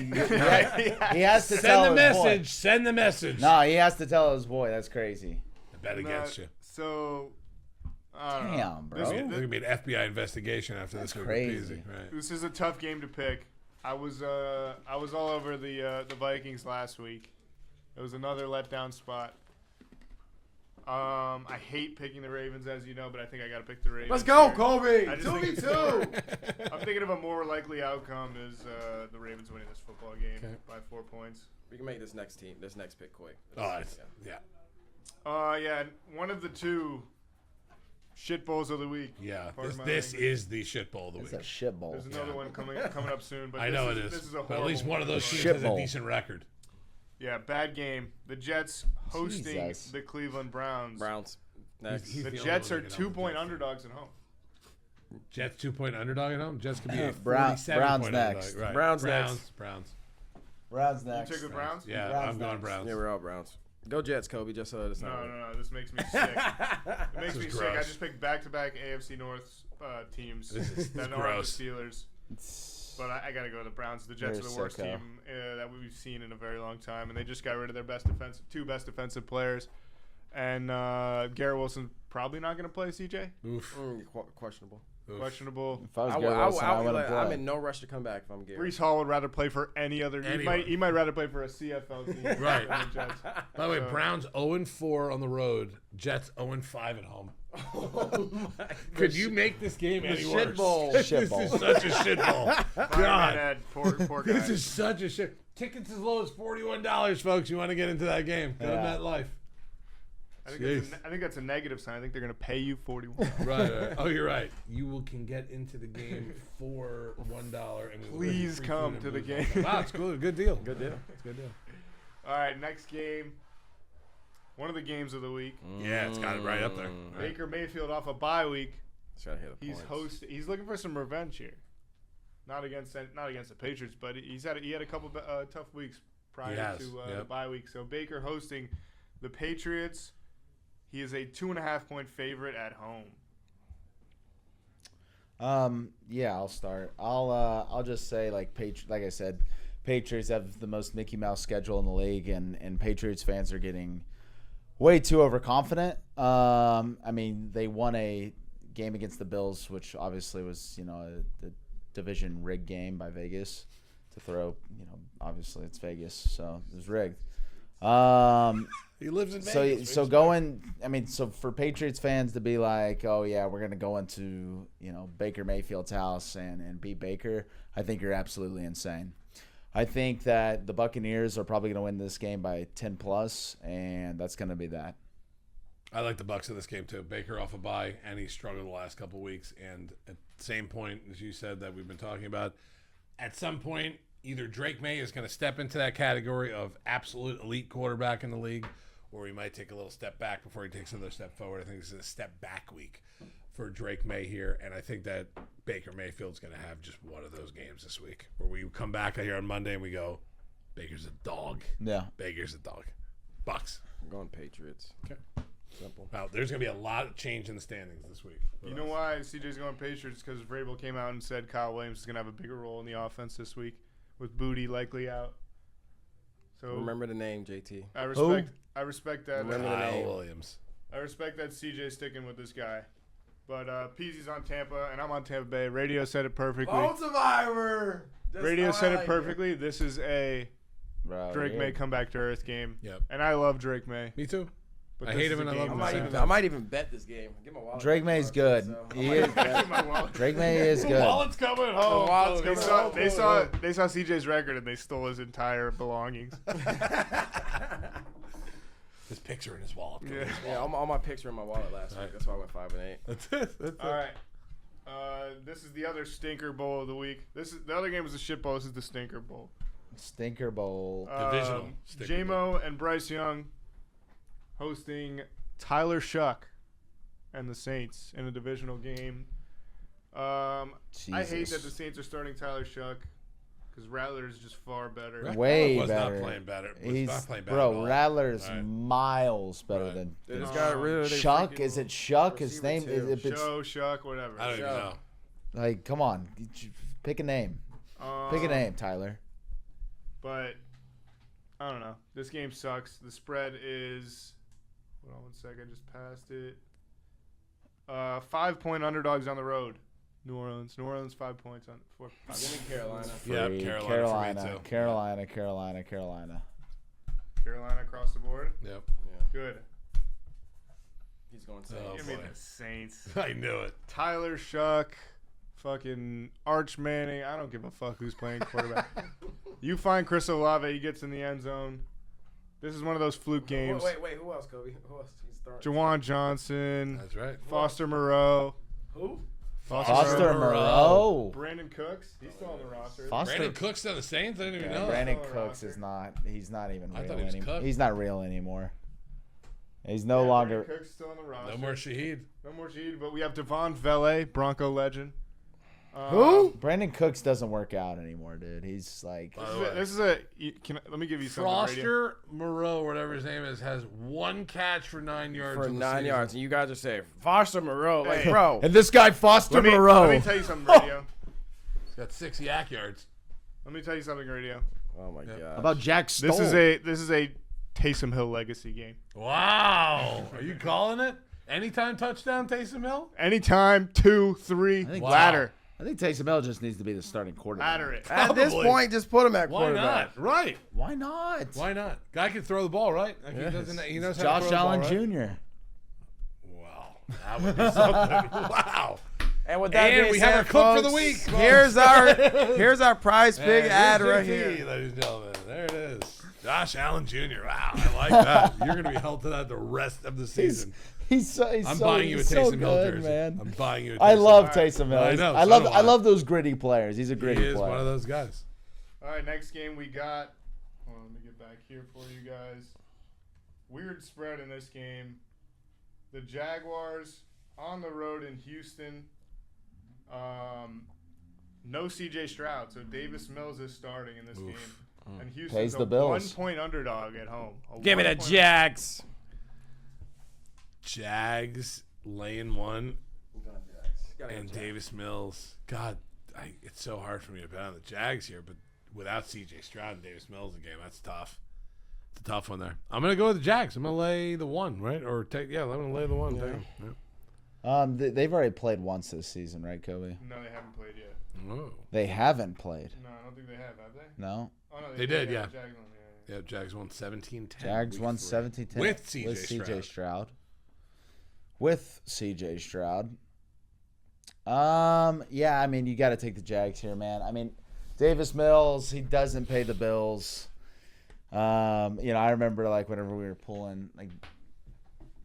has to tell send the his message. boy. Send the message. No, he has to tell his boy. That's crazy. I bet against you. So, I don't know. Damn, bro. This- There's going to be an FBI investigation after this. That's week with crazy. Peasy, right? This is a tough game to pick. I was all over the Vikings last week. It was another letdown spot. I hate picking the Ravens, as you know, but I think I got to pick the Ravens. Let's go, here. Kobe. I just 2v2. I'm thinking of a more likely outcome is the Ravens winning this football game Okay. by 4 points. We can make this next pick quick. Oh, yeah. Yeah, one of the two shit bowls of the week. Yeah. Pardon my This language. is the shit bowl of the It's week. a shit bowl. There's another one coming up soon. But I know it This is. is a But at least horrible one of those teams Shit has a bowl. decent record. Yeah, bad game. The Jets hosting Jesus. the Cleveland Browns. Browns. Next. He's The the only Jets one are that can help the 2-point Jets. underdogs at home. Jets 2-point underdog at home. Jets could be a Browns 47-point next. underdog. Right. Browns Browns. next. Browns. Browns You next. took the Browns? Yeah, Browns I'm going next. Browns. Yeah, we're all Browns. Go Jets, Kobe. Just so it's not. No. This makes me sick. It makes This me is sick. I gross. just picked back-to-back AFC North teams This is that aren't gross. the Steelers. But I got to go with the Browns. The Jets You're are the worst sicko. team that we've seen in a very long time, and they just got rid of their two best defensive players. And Garrett Wilson probably not going to play. CJ Oof. Questionable. Oof. questionable. If I was Garrett Wilson, I wouldn't I'm play. in no rush to come back if I'm Garrett. Brees Hall would rather play for any other. Anyone. He might rather play for a CFL team. Right. than the Jets. By the way, So- Browns 0-4 on the road. Jets 0-5 at home. Oh my Could you make this game any shit worse? bowl. This Shit is bowl. such a shit bowl. Fireman God. Ed, poor guy. This is such a shit. Tickets as low as $41, folks. You want to get into that game? Go to Yeah. MetLife. I think that's a negative sign. I think they're going to pay you $41. Right. Oh, you're right. You can get into the game for $1. And we will give you Please free come food to and the booze. game. Wow, it's cool. Good deal. Good deal. It's a good deal. All right, next game. One of the games of the week. Yeah, it's got it right up there. Right. Baker Mayfield off a bye week. Just gotta hit the points. He's looking for some revenge here. Not against the Patriots, but he had a couple tough weeks prior He has, to yep. the bye week. So Baker hosting the Patriots. He is a 2.5-point favorite at home. Yeah, I'll start. I'll just say like I said, Patriots have the most Mickey Mouse schedule in the league, and Patriots fans are getting way too overconfident. I mean, they won a game against the Bills, which obviously was a division rigged game by Vegas to throw. Obviously it's Vegas, so it was rigged. He lives in So Vegas. so for Patriots fans to be like, oh yeah, we're gonna go into Baker Mayfield's house and beat Baker, I think you're absolutely insane. I think that the Buccaneers are probably gonna win this game by 10 plus, and that's gonna be that. I like the Bucs in this game too. Baker off a bye, and he struggled the last couple of weeks. And at the same point as you said that we've been talking about, at some point either Drake May is going to step into that category of absolute elite quarterback in the league, or he might take a little step back before he takes another step forward. I think this is a step back week for Drake May here, and I think that Baker Mayfield's going to have just one of those games this week where we come back here on Monday and we go, Baker's a dog. Yeah. Baker's a dog. Bucks. I'm going Patriots. Okay. Simple. Wow, there's going to be a lot of change in the standings this week. You know why CJ's going Patriots? Because Vrabel came out and said Kyle Williams is going to have a bigger role in the offense this week, with Booty likely out. So Remember the name, JT. I respect that. Remember the Kyle name. Williams. I respect that CJ's sticking with this guy. But Peasy's on Tampa, and I'm on Tampa Bay. Radio said it perfectly. Survivor. Radio said it perfectly. This is a Bro, Drake yeah. May come back to earth game. Yep. And I love Drake May. Me too. But I this hate is him a and I love game him at the that- same I might even bet this game. Get my wallet. Drake May's good. He is, My wallet. Drake May is The good. wallet's coming home. wallet's They coming saw CJ's record and they stole his entire belongings. His picks are in his wallet. Yeah. Yeah, all my picks were in my wallet last week. Right. That's why I went 5-8. That's it. That's All right. This is the other stinker bowl of the week. The other game was the shit bowl. This is the stinker bowl. Stinker Bowl. Divisional stinker J-Mo and Bryce Young hosting Tyler Shuck and the Saints in a divisional game. I hate Jesus. that the Saints are starting Tyler Shuck because Rattler is just far better. Rattler Way was better. not playing better. Was He's not playing better bro. at all. Rattler is Right. miles better Right. than They just got rid of their Shuck. freaking Is it Shuck? His receiver name too. is it's Show, Shuck, whatever. I don't even know. like come on, pick a name. Pick a name, Tyler. But I don't know. This game sucks. The spread is. Hold on one sec. I just passed it. 5-point underdogs on the road. New Orleans. New Orleans 5 points on 4. Give me Carolina. Yeah, Free. Carolina for me, too. Carolina. Carolina across the board. Yep. Good. He's going Oh, Give me boy. the Saints. I knew it. Tyler Shuck, fucking Arch Manning. I don't give a fuck who's playing quarterback. You find Chris Olave, he gets in the end zone. This is one of those fluke games. Wait, who else, Kobe? Who else? He's throwing. Jawan Johnson, That's right. Foster Moreau. Who? Foster Moreau. Brandon Cooks. He's still on the roster. Brandon Cooks on the Saints? I didn't even know that. Brandon Still on the Cooks roster. is not. He's not even I real thought he was anymore. cut. He's not real anymore. He's no Yeah, longer. Brandon Cooks still on the roster. No more Shaheed. No more Shaheed, but we have Devon Vele, Bronco legend. Who? Brandon Cooks doesn't work out anymore, dude. He's like. By the way, This is a. Let me give you something. Radio. Foster Moreau, whatever his name is, has 1 catch for 9 yards. For on the 9 season. yards, and you guys are saying Foster Moreau, like, Hey. bro. And this guy Foster Let me Moreau. tell you something, radio. He's got 6 yak yards. Let me tell you something, radio. Oh my god. How about Jack Stoll? This is a Taysom Hill legacy game. Wow. Are you calling it? Anytime touchdown, Taysom Hill? Anytime, 2, 3, think- ladder. I think Taysom Hill just needs to be the starting quarterback. Ladder it. At this Probably. point, just put him at Why quarterback. not? Right. Why not? Why not? Guy can throw the ball, right? Like Yes. he knows how Josh to throw Allen the ball, right? Jr. Wow. That would be something. Wow. And with that And being we said, have our clip for the folks, week, folks. Here's our prize pig And ad here's right JT, here. ladies and gentlemen. There it is. Josh Allen Jr. Wow, I like that. You're going to be held to that the rest of the season. He's I'm buying you a Taysom Hill good, jersey. man. I'm buying you a Taysom I love Hill. Taysom Hill. I know, I so love do I love those gritty players. He's a He gritty is player. one of those guys. All right, next game we got. Hold on, let me get back here for you guys. Weird spread in this game. The Jaguars on the road in Houston. No C.J. Stroud, so Davis Mills is starting in this game. And Houston's Pays a the bills. 1-point underdog at home. Give me the Jags. Jags laying 1 and Davis Mills. God, it's so hard for me to bet on the Jags here, but without C.J. Stroud and Davis Mills in the game, that's tough. It's a tough one there. I'm going to go with the Jags. I'm going to lay the 1, right? Or I'm going to lay the 1. Yeah. They've already played once this season, right, Kobe? No, they haven't played yet. Oh. They haven't played. No, I don't think they have they? No. Oh, no, They did, yeah. The Jags won, yeah. Yeah, Jags won 17-10. Jags week won 3. 17-10 With C.J. with CJ Stroud. Stroud. With CJ Stroud. Yeah, I mean, you got to take the Jags here, man. I mean, Davis Mills, he doesn't pay the bills. I remember like whenever we were pulling like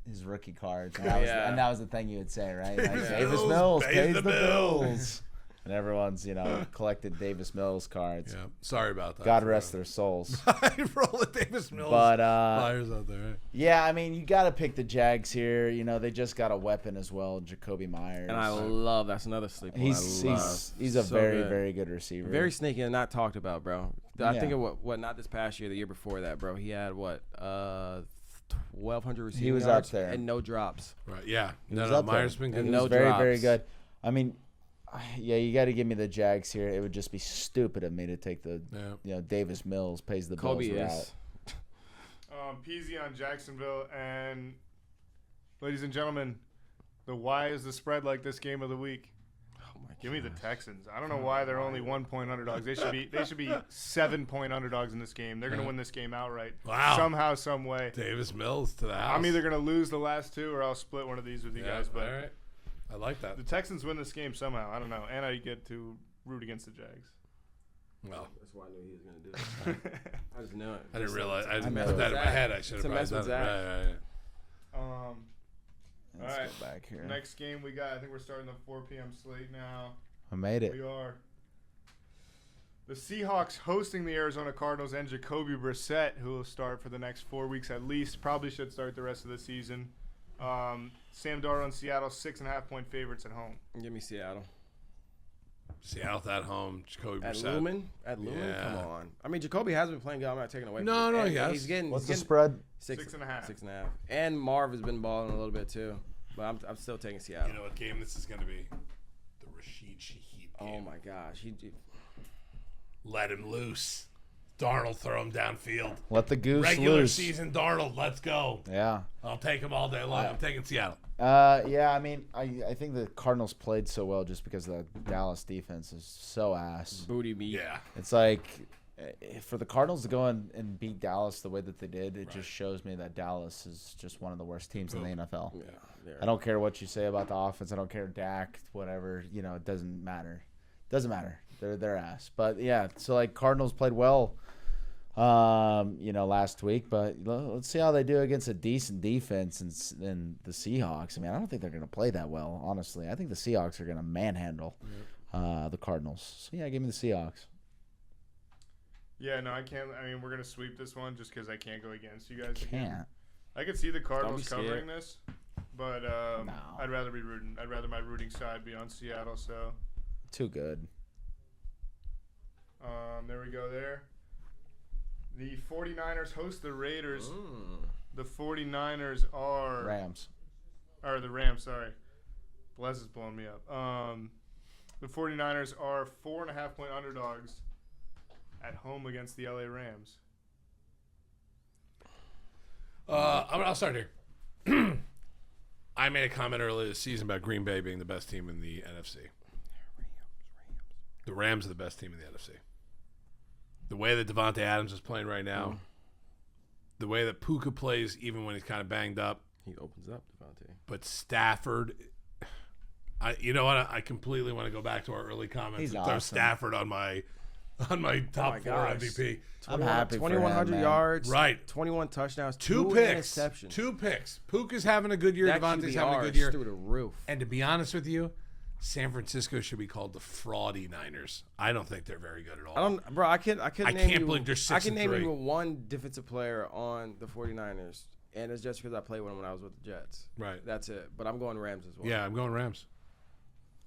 his rookie cards, and that was the thing you would say, right? Like, Davis Mills pays the bills. And everyone's, collected Davis Mills cards. Yeah, sorry about that. God rest their souls. For all the Davis Mills But flyers out there. Right? yeah, I mean, you got to pick the Jags here. They just got a weapon as well, Jacoby Myers. And I love that's another sleeper. he's a So very good. very good receiver. Very sneaky and not talked about, bro. I Yeah. think of what not this past year, the year before that, bro. He had 1,200 receiving He was yards up there. and no drops. Right, yeah. was No, up there. Myers been good. And He no was very very drops. good. I mean, yeah, you got to give me the Jags here. It would just be stupid of me to take the Yeah. Davis Mills pays the Kobe bills route. is. Peasy on Jacksonville, and ladies and gentlemen, why is the spread like this game of the week? Oh my Give me the Texans. I don't know why they're only 1-point underdogs. They should be 7-point underdogs in this game. They're gonna win this game outright. Wow. Somehow, some way. Davis Mills to the house. I'm either gonna lose the last 2 or I'll split one of these with you guys. But all right. I like that. the Texans win this game somehow. I don't know, and I get to root against the Jags. Well, That's why I knew he was gonna do it. I just knew it. I didn't realize. I didn't know put that in Zach. my head. I should It's a have mess probably with done it. Zach. Right. Let's Alright. go back here. Next game we got. I think we're starting the 4 p.m. slate now. I made it. We are. The Seahawks hosting the Arizona Cardinals and Jacoby Brissett, who will start for the next 4 weeks at least. Probably should start the rest of the season. Sam Darnold and Seattle 6.5-point favorites at home. Give me Seattle. Seattle at home. Jacoby At Brissett. Lumen? At Lumen? Yeah. Come on. I mean, Jacoby has been playing good. I'm not taking away No, from him. no, And he has. He's getting, What's he's the getting spread? 6.5. 6.5. And Marv has been balling a little bit too. But I'm still taking Seattle. You know what game this is going to be? The Rashid Shaheed game. Oh my gosh. Let him loose. Darnold, throw him downfield. Let the goose Regular loose. season Darnold, let's go. Yeah. I'll take him all day long. I'm taking Seattle. Yeah, I mean, I think the Cardinals played so well just because the Dallas defense is so ass. Booty meat. Yeah. It's like for the Cardinals to go and beat Dallas the way that they did, it just shows me that Dallas is just one of the worst teams in the NFL. Yeah. I don't care what you say about the offense. I don't care Dak, whatever. You know, it doesn't matter. Doesn't matter. They're ass. But yeah, so like Cardinals played well, last week. But let's see how they do against a decent defense and the Seahawks. I mean, I don't think they're going to play that well, honestly. I think the Seahawks are going to manhandle the Cardinals. So yeah, give me the Seahawks. Yeah, no, I can't. I mean, we're gonna sweep this one just because I can't go against you guys. Can't. I could see the Cardinals scared. covering this, but No. I'd rather be rooting. I'd rather my rooting side be on Seattle. So Too good. there we go. There. The 49ers host the Raiders. The 49ers are Rams. Or the Rams. Sorry, Blez is blowing me up. The 49ers are 4.5-point underdogs at home against the LA Rams. I'll start here. I made a comment earlier this season about Green Bay being the best team in the NFC. The Rams are the best team in the NFC. The way that Devontae Adams is playing right now, the way that Puka plays even when he's kind of banged up, He opens up, Devontae. but Stafford, you know what? I completely want to go back to our early comments He's and throw awesome. Stafford on my top four gosh. MVP. I'm happy for him, 2,100 man. yards. Right. 21 touchdowns. Two Two picks. interceptions. Two picks. Puka's having a good year. That Devontae's QBR having a good is year. through the roof. And to be honest with you, San Francisco should be called the Fraudy Niners. I don't think they're very good at all. I couldn't I name can't you, believe they're I can name 6-3. you one defensive player on the 49ers, and it's just because I played with them when I was with the Jets. Right. That's it. But I'm going Rams as well. Yeah, I'm going Rams.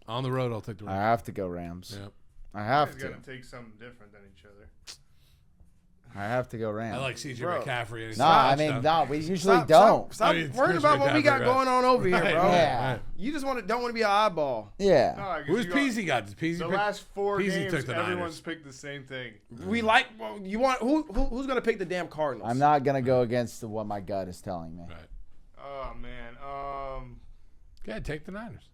On the road, I'll take the I Rams. have to go Rams. Yep. I have Guys to. got to take something different than each other. I have to go Rams. I like CJ Bro. McCaffrey. And his No, I mean, touchdown. no, we usually don't. Stop I mean, it's worrying Chris about what we got McCaffrey, going on over here, Right, bro. right, Yeah. right. You just don't want to be an eyeball. Yeah. No, 'cause Who's you got- Peasy got? Did Peasy The pick? last four Peasy games, took the everyone's Niners. picked the same thing. We like you want who's gonna pick the damn Cardinals? I'm not going to go against what my gut is telling me. Right. Oh man. Yeah, take the Niners.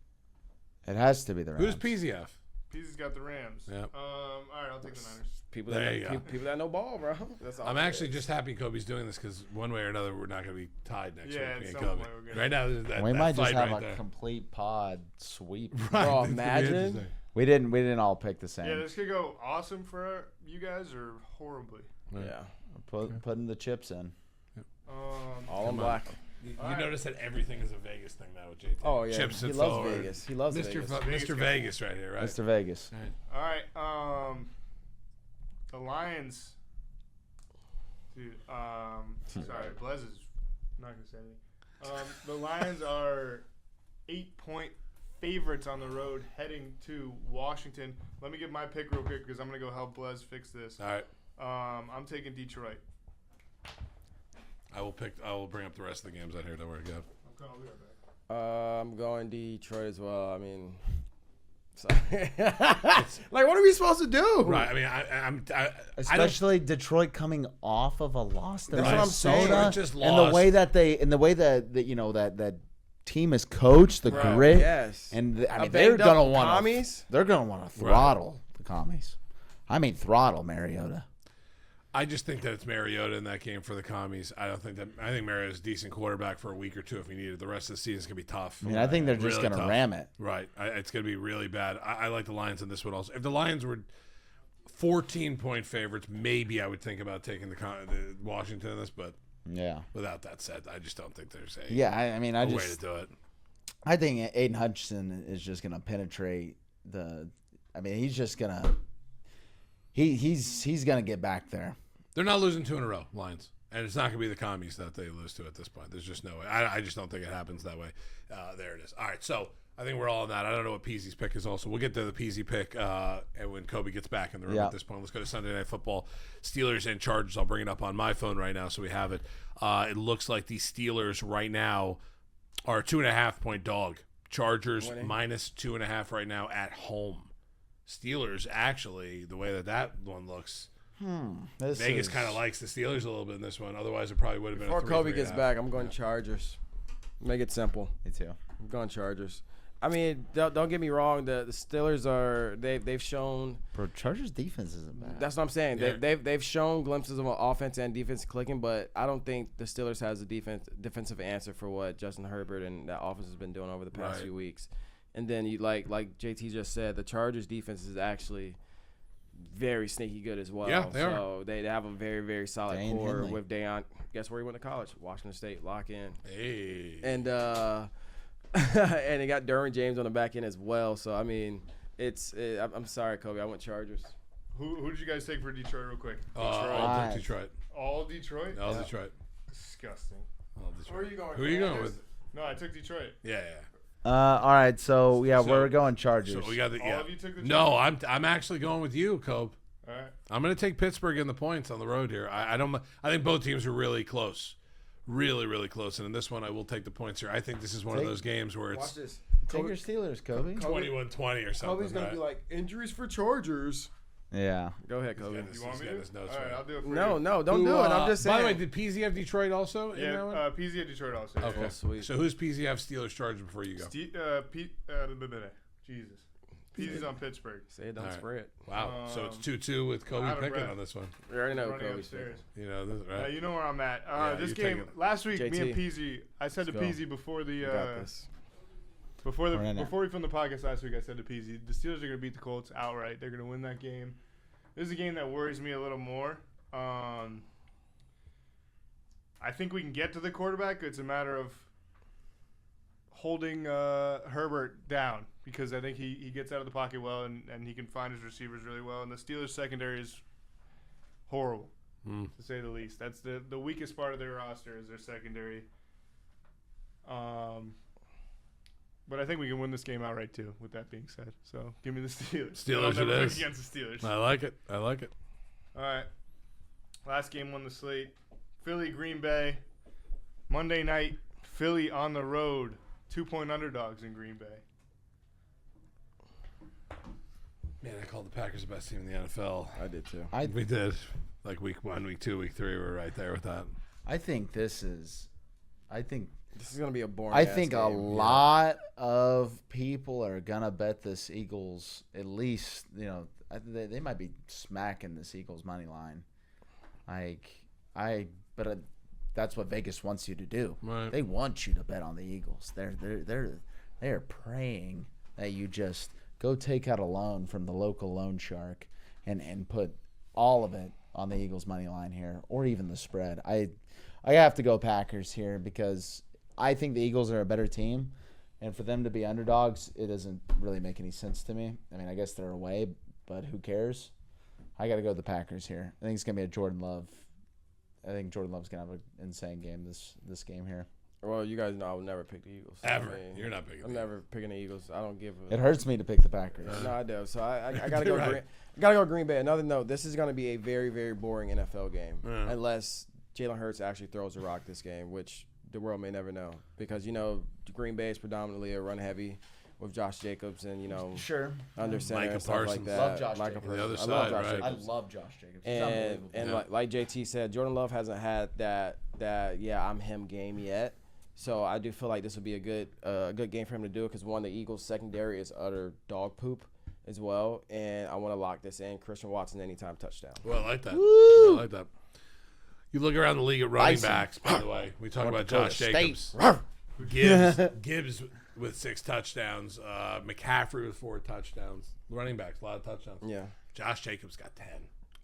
It has to be the Rams. Who's Peasy have? Peasy's got the Rams. Yep. All right, I'll take the Niners. people There that you go. people that know ball, bro. That's all I'm it actually is. just happy Kobe's doing this because one way or another, we're not going to be tied next Yeah, week. at Me and some Kobe. point we're gonna- Right now, there's that, We that might just fight have right a there. complete pod sweep. Right, Bro, it's gonna be imagine. interesting. We didn't all pick the same. Yeah, this could go awesome for you guys or horribly. Yeah, Putting the chips in. all in Come on. black. You All right. notice that everything is a Vegas thing now with JT. Oh yeah, Chips he and loves forward. Vegas. He loves Mr. Vegas. Mr. Vegas right here, right? Mr. Vegas. All right. The Lions. Dude. Sorry, Blez is not gonna say anything. The Lions are 8-point favorites on the road heading to Washington. Let me get my pick real quick because I'm gonna go help Blez fix this. All right. I'm taking Detroit. I will bring up the rest of the games out here. Don't worry, go. I'll be right back. I'm going Detroit as well. I mean, sorry. Like, what are we supposed to do? Right. I mean, I don't. Especially Detroit coming off of a loss to That's what I'm saying. Minnesota, Detroit just and the lost. way that you know that team is coached, the Right. grit, Yes. and I A mean they're banged up gonna want commies? they're gonna want to throttle the commies. I mean throttle Mariota. I just think that it's Mariota in that game for the commies. I think Mariota's a decent quarterback for a week or two if he needed. The rest of the season's gonna be tough. I mean I think they're just Really gonna tough. ram it. Right. It's gonna be really bad. I like the Lions in this one also. If the Lions were 14-point favorites, maybe I would think about taking the Washington in this. But Yeah, without that said, I just don't think there's a yeah. I mean way to do it. I think Aiden Hutchinson is just gonna penetrate the. I mean he's just gonna. He's gonna get back there. They're not losing 2 in a row, Lions. And it's not going to be the commies that they lose to at this point. There's just no way. I just don't think it happens that way. There it is. All right, so I think we're all on that. I don't know what Peasy's pick is also. We'll get to the Peasy pick and when Kobe gets back in the room Yeah. at this point. Let's go to Sunday Night Football. Steelers and Chargers. I'll bring it up on my phone right now so we have it. It looks like the Steelers right now are a 2.5-point dog. Chargers minus 2.5 right now at home. Steelers, actually, the way that one looks, Vegas kind of likes the Steelers a little bit in this one. Otherwise, it probably would have been Before a 3-3 Kobe gets half. back, I'm going Chargers. Make it simple. Me too. I'm going Chargers. I mean, don't get me wrong. The Steelers they've shown. Bro, Chargers defense isn't bad. That's what I'm saying. Yeah. They've shown glimpses of offense and defense clicking, but I don't think the Steelers has a defensive answer for what Justin Herbert and that offense has been doing over the past Right. few weeks. And then you like JT just said, the Chargers defense is actually very sneaky good as well. Yeah, they are. So they have a very, very solid Dane core Henley. with Deion. Guess where he went to college? Washington State. Lock in. Hey. And and they got Derwin James on the back end as well. So I mean, I'm sorry, Kobe. I went Chargers. Who did you guys take for Detroit, real quick? I'll take Detroit. All Detroit. All Detroit. Disgusting. All Detroit. Who are you going Who are you going with? No, I took Detroit. Yeah. All right, so So- we're going Chargers. So we got the. All Yeah. of you took the No, I'm actually going with you, Kobe. All right. I'm going to take Pittsburgh in the points on the road here. I think both teams are really close, really, really close. And in this one, I will take the points here. I think this is one of those games where Watch it's this. Take your Steelers, Kobe. 21-20 or something. Kobe's gonna right? be like injuries for Chargers. Yeah. Go ahead, Kobe. He's You want me got to? his notes All right, right. I'll do it for No, you. no, don't do it. I'm just saying. By the way, did PZ have Detroit also? in that Yeah, one? PZ at Detroit also. Okay, Yeah. sweet. So who's PZ have Steelers Chargers before you go? Jesus. PZ's on Pittsburgh. Say it, don't All right. spread. Wow. So it's 2-2 with Kobe out of picking breath. on this one. We already know Running Kobe's upstairs. You know, this, right? You know where I'm at. Yeah, This you game take it. last week, me and JT. PZ. I said to Let's go. PZ before the We got this. before We're in it. we filmed the podcast last week. I said to PZ, the Steelers are going to beat the Colts outright. They're going to win that game. This is a game that worries me a little more. I think we can get to the quarterback. It's a matter of holding Herbert down because I think he gets out of the pocket well and he can find his receivers really well. And the Steelers secondary is horrible, to say the least. That's the weakest part of their roster is their secondary. But I think we can win this game outright too. With that being said, so give me the Steelers. Steelers I'll never it pick is. against the Steelers. I like it. I like it. All right. Last game on the slate. Philly, Green Bay. Monday night, Philly on the road. 2-point underdogs in Green Bay. Man, I called the Packers the best team in the NFL. I did too. We did. Like week 1, week 2, week 3, we were right there with that. I think this is This is gonna be a boring. I ass think a game. lot of people are gonna bet this Eagles. At least they might be smacking this Eagles money line. But that's what Vegas wants you to do. Right. They want you to bet on the Eagles. They are praying that you just go take out a loan from the local loan shark and put all of it on the Eagles money line here, or even the spread. I have to go Packers here because I think the Eagles are a better team, and for them to be underdogs, it doesn't really make any sense to me. I mean, I guess they're away, but who cares? I got to go with the Packers here. I think it's gonna be a Jordan Love. I think Jordan Love's gonna have an insane game this game here. Well, you guys know I would never pick the Eagles. Ever. I mean, You're not picking I'm the never picking the Eagles. I don't give a. It hurts me to pick the Packers. No, I do. So I gotta go. Right. I gotta go Green Bay. Another note: this is gonna be a very, very boring NFL game Yeah. unless Jalen Hurts actually throws a rock this game, which the world may never know because Green Bay is predominantly a run heavy with Josh Jacobs and Sure. under center Micah and stuff Parsons. like that. Love Josh Micah Jacobs. The other Parsons. I love side, Josh right. Jacobs. I love Josh Jacobs. He's And unbelievable. like JT said, Jordan Love hasn't had that I'm him game yet. So I do feel like this would be a good game for him to do it because one, the Eagles secondary is utter dog poop as well, and I want to lock this in. Christian Watson anytime touchdown. Well, I like that. I like that. You look around the league at running Bison. backs, by the way. We talk about Dakota Josh State. Jacobs. Gibbs with 6 touchdowns. McCaffrey with 4 touchdowns. Running backs, a lot of touchdowns. Yeah. Josh Jacobs got 10.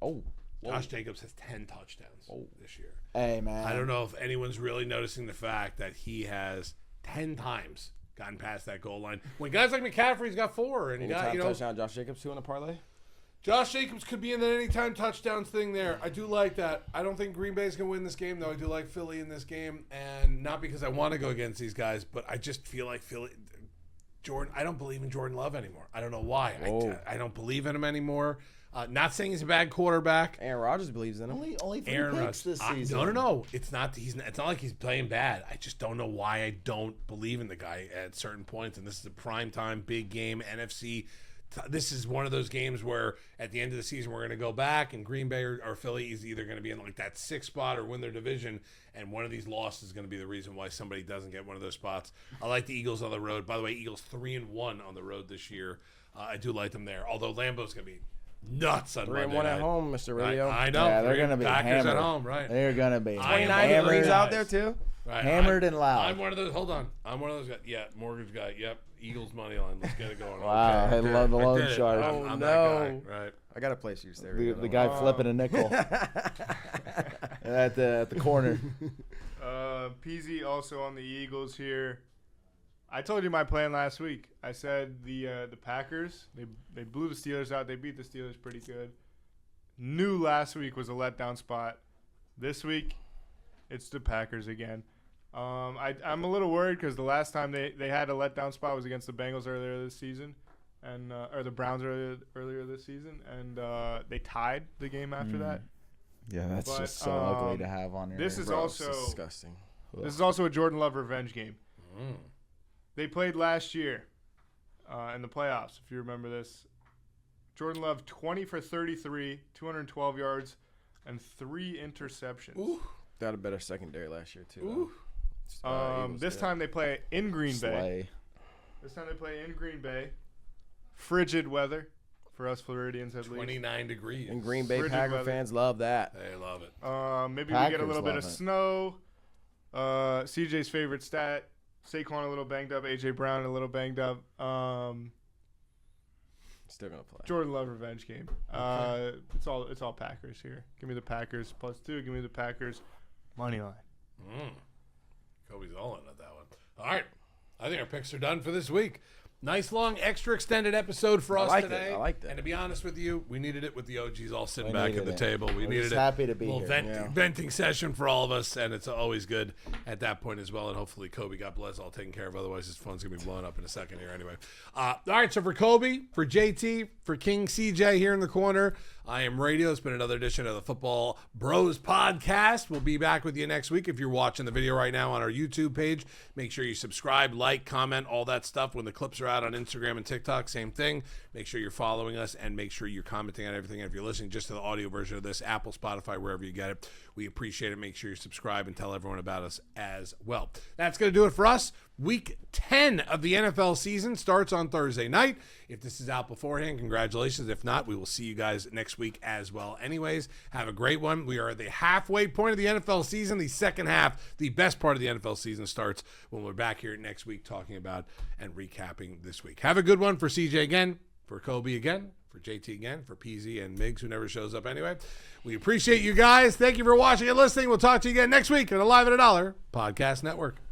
Oh. Josh Jacobs has 10 touchdowns this year. Hey, man. I don't know if anyone's really noticing the fact that he has 10 times gotten past that goal line. When guys like McCaffrey's got 4 and he got, Anytime touchdown, Josh Jacobs 2 in a parlay. Josh Jacobs could be in that anytime touchdowns thing there. I do like that. I don't think Green Bay's going to win this game, though. I do like Philly in this game, and not because I want to go against these guys, but I just feel like I don't believe in Jordan Love anymore. I don't know why. I don't believe in him anymore. Not saying he's a bad quarterback. Aaron Rodgers believes in him. Only 3 Aaron picks this season. No. It's not like he's playing bad. I just don't know why I don't believe in the guy at certain points. And this is a prime time, big game, NFC this is one of those games where at the end of the season we're going to go back, and Green Bay or Philly is either going to be in like that 6th spot or win their division, and one of these losses is going to be the reason why somebody doesn't get one of those spots. I like the Eagles on the road. By the way, Eagles 3-1 on the road this year. I do like them there, although Lambeau's going to be nuts on Monday 3-1 night. at home, Mr. Radio. I know. Yeah, they're gonna be Packers hammered. at home, right? They're gonna be 29 am degrees guys. out there too. Right. hammered and loud. I'm one of those. Hold on. I'm one of those guys. Yeah, mortgage guy. Yep. Eagles money line. Let's get it going. Wow, Okay. I love the loan did it. shark. I'm no. that guy. Right. I got to place you there. The guy flipping a nickel at the corner. PZ also on the Eagles here. I told you my plan last week. I said the Packers, they blew the Steelers out. They beat the Steelers pretty good. Knew last week was a letdown spot. This week, it's the Packers again. I'm a little worried because the last time they had a letdown spot was against the Bengals earlier this season, and or the Browns earlier this season, and they tied the game after that. Yeah, that's But, just so ugly to have on your. This is Bro, also it's disgusting. This is also a Jordan Love revenge game. Mm. They played last year in the playoffs, if you remember this. Jordan Love, 20 for 33, 212 yards, and 3 interceptions. Ooh. They had a better secondary last year too. Ooh. Eagles This did. time they play in Green Bay. Slay. This time they play in Green Bay. Frigid weather for us Floridians at least. 29 degrees. And Green Bay Frigid Packer weather. fans love that. They love it. Maybe we get a Packers little bit love of it. snow. CJ's favorite stat. Saquon a little banged up. AJ Brown a little banged up. Still gonna play. Jordan Love revenge game. It's all Packers here. Give me the Packers +2. Give me the Packers money line. Kobe's all in at that one. All right. I think our picks are done for this week. Nice long extra extended episode for us liked it. today. I liked it. And to be honest with you, we needed it with the OGs all sitting We back needed at the it. table. We We're needed just it. happy to be little here. venting session for all of us, and it's always good at that point as well. And hopefully Kobe, God bless, all taken care of. Otherwise, his phone's gonna be blowing up in a second here anyway. All right, so for Kobe, for JT, for King CJ here in the corner, I am Radio. It's been another edition of the Football Bros Podcast. We'll be back with you next week. If you're watching the video right now on our YouTube page, make sure you subscribe, like, comment, all that stuff. When the clips are out on Instagram and TikTok, same thing. Make sure you're following us and make sure you're commenting on everything. And if you're listening just to the audio version of this, Apple, Spotify, wherever you get it, we appreciate it. Make sure you subscribe and tell everyone about us as well. That's going to do it for us. Week 10 of the NFL season starts on Thursday night. If this is out beforehand, congratulations. If not, we will see you guys next week as well. Anyways, have a great one. We are at the halfway point of the NFL season. The second half, the best part of the NFL season, starts when we're back here next week talking about and recapping this week. Have a good one for CJ again, for Kobe again, for JT again, for PZ and Miggs, who never shows up anyway. We appreciate you guys. Thank you for watching and listening. We'll talk to you again next week on the Live at a Dollar Podcast Network.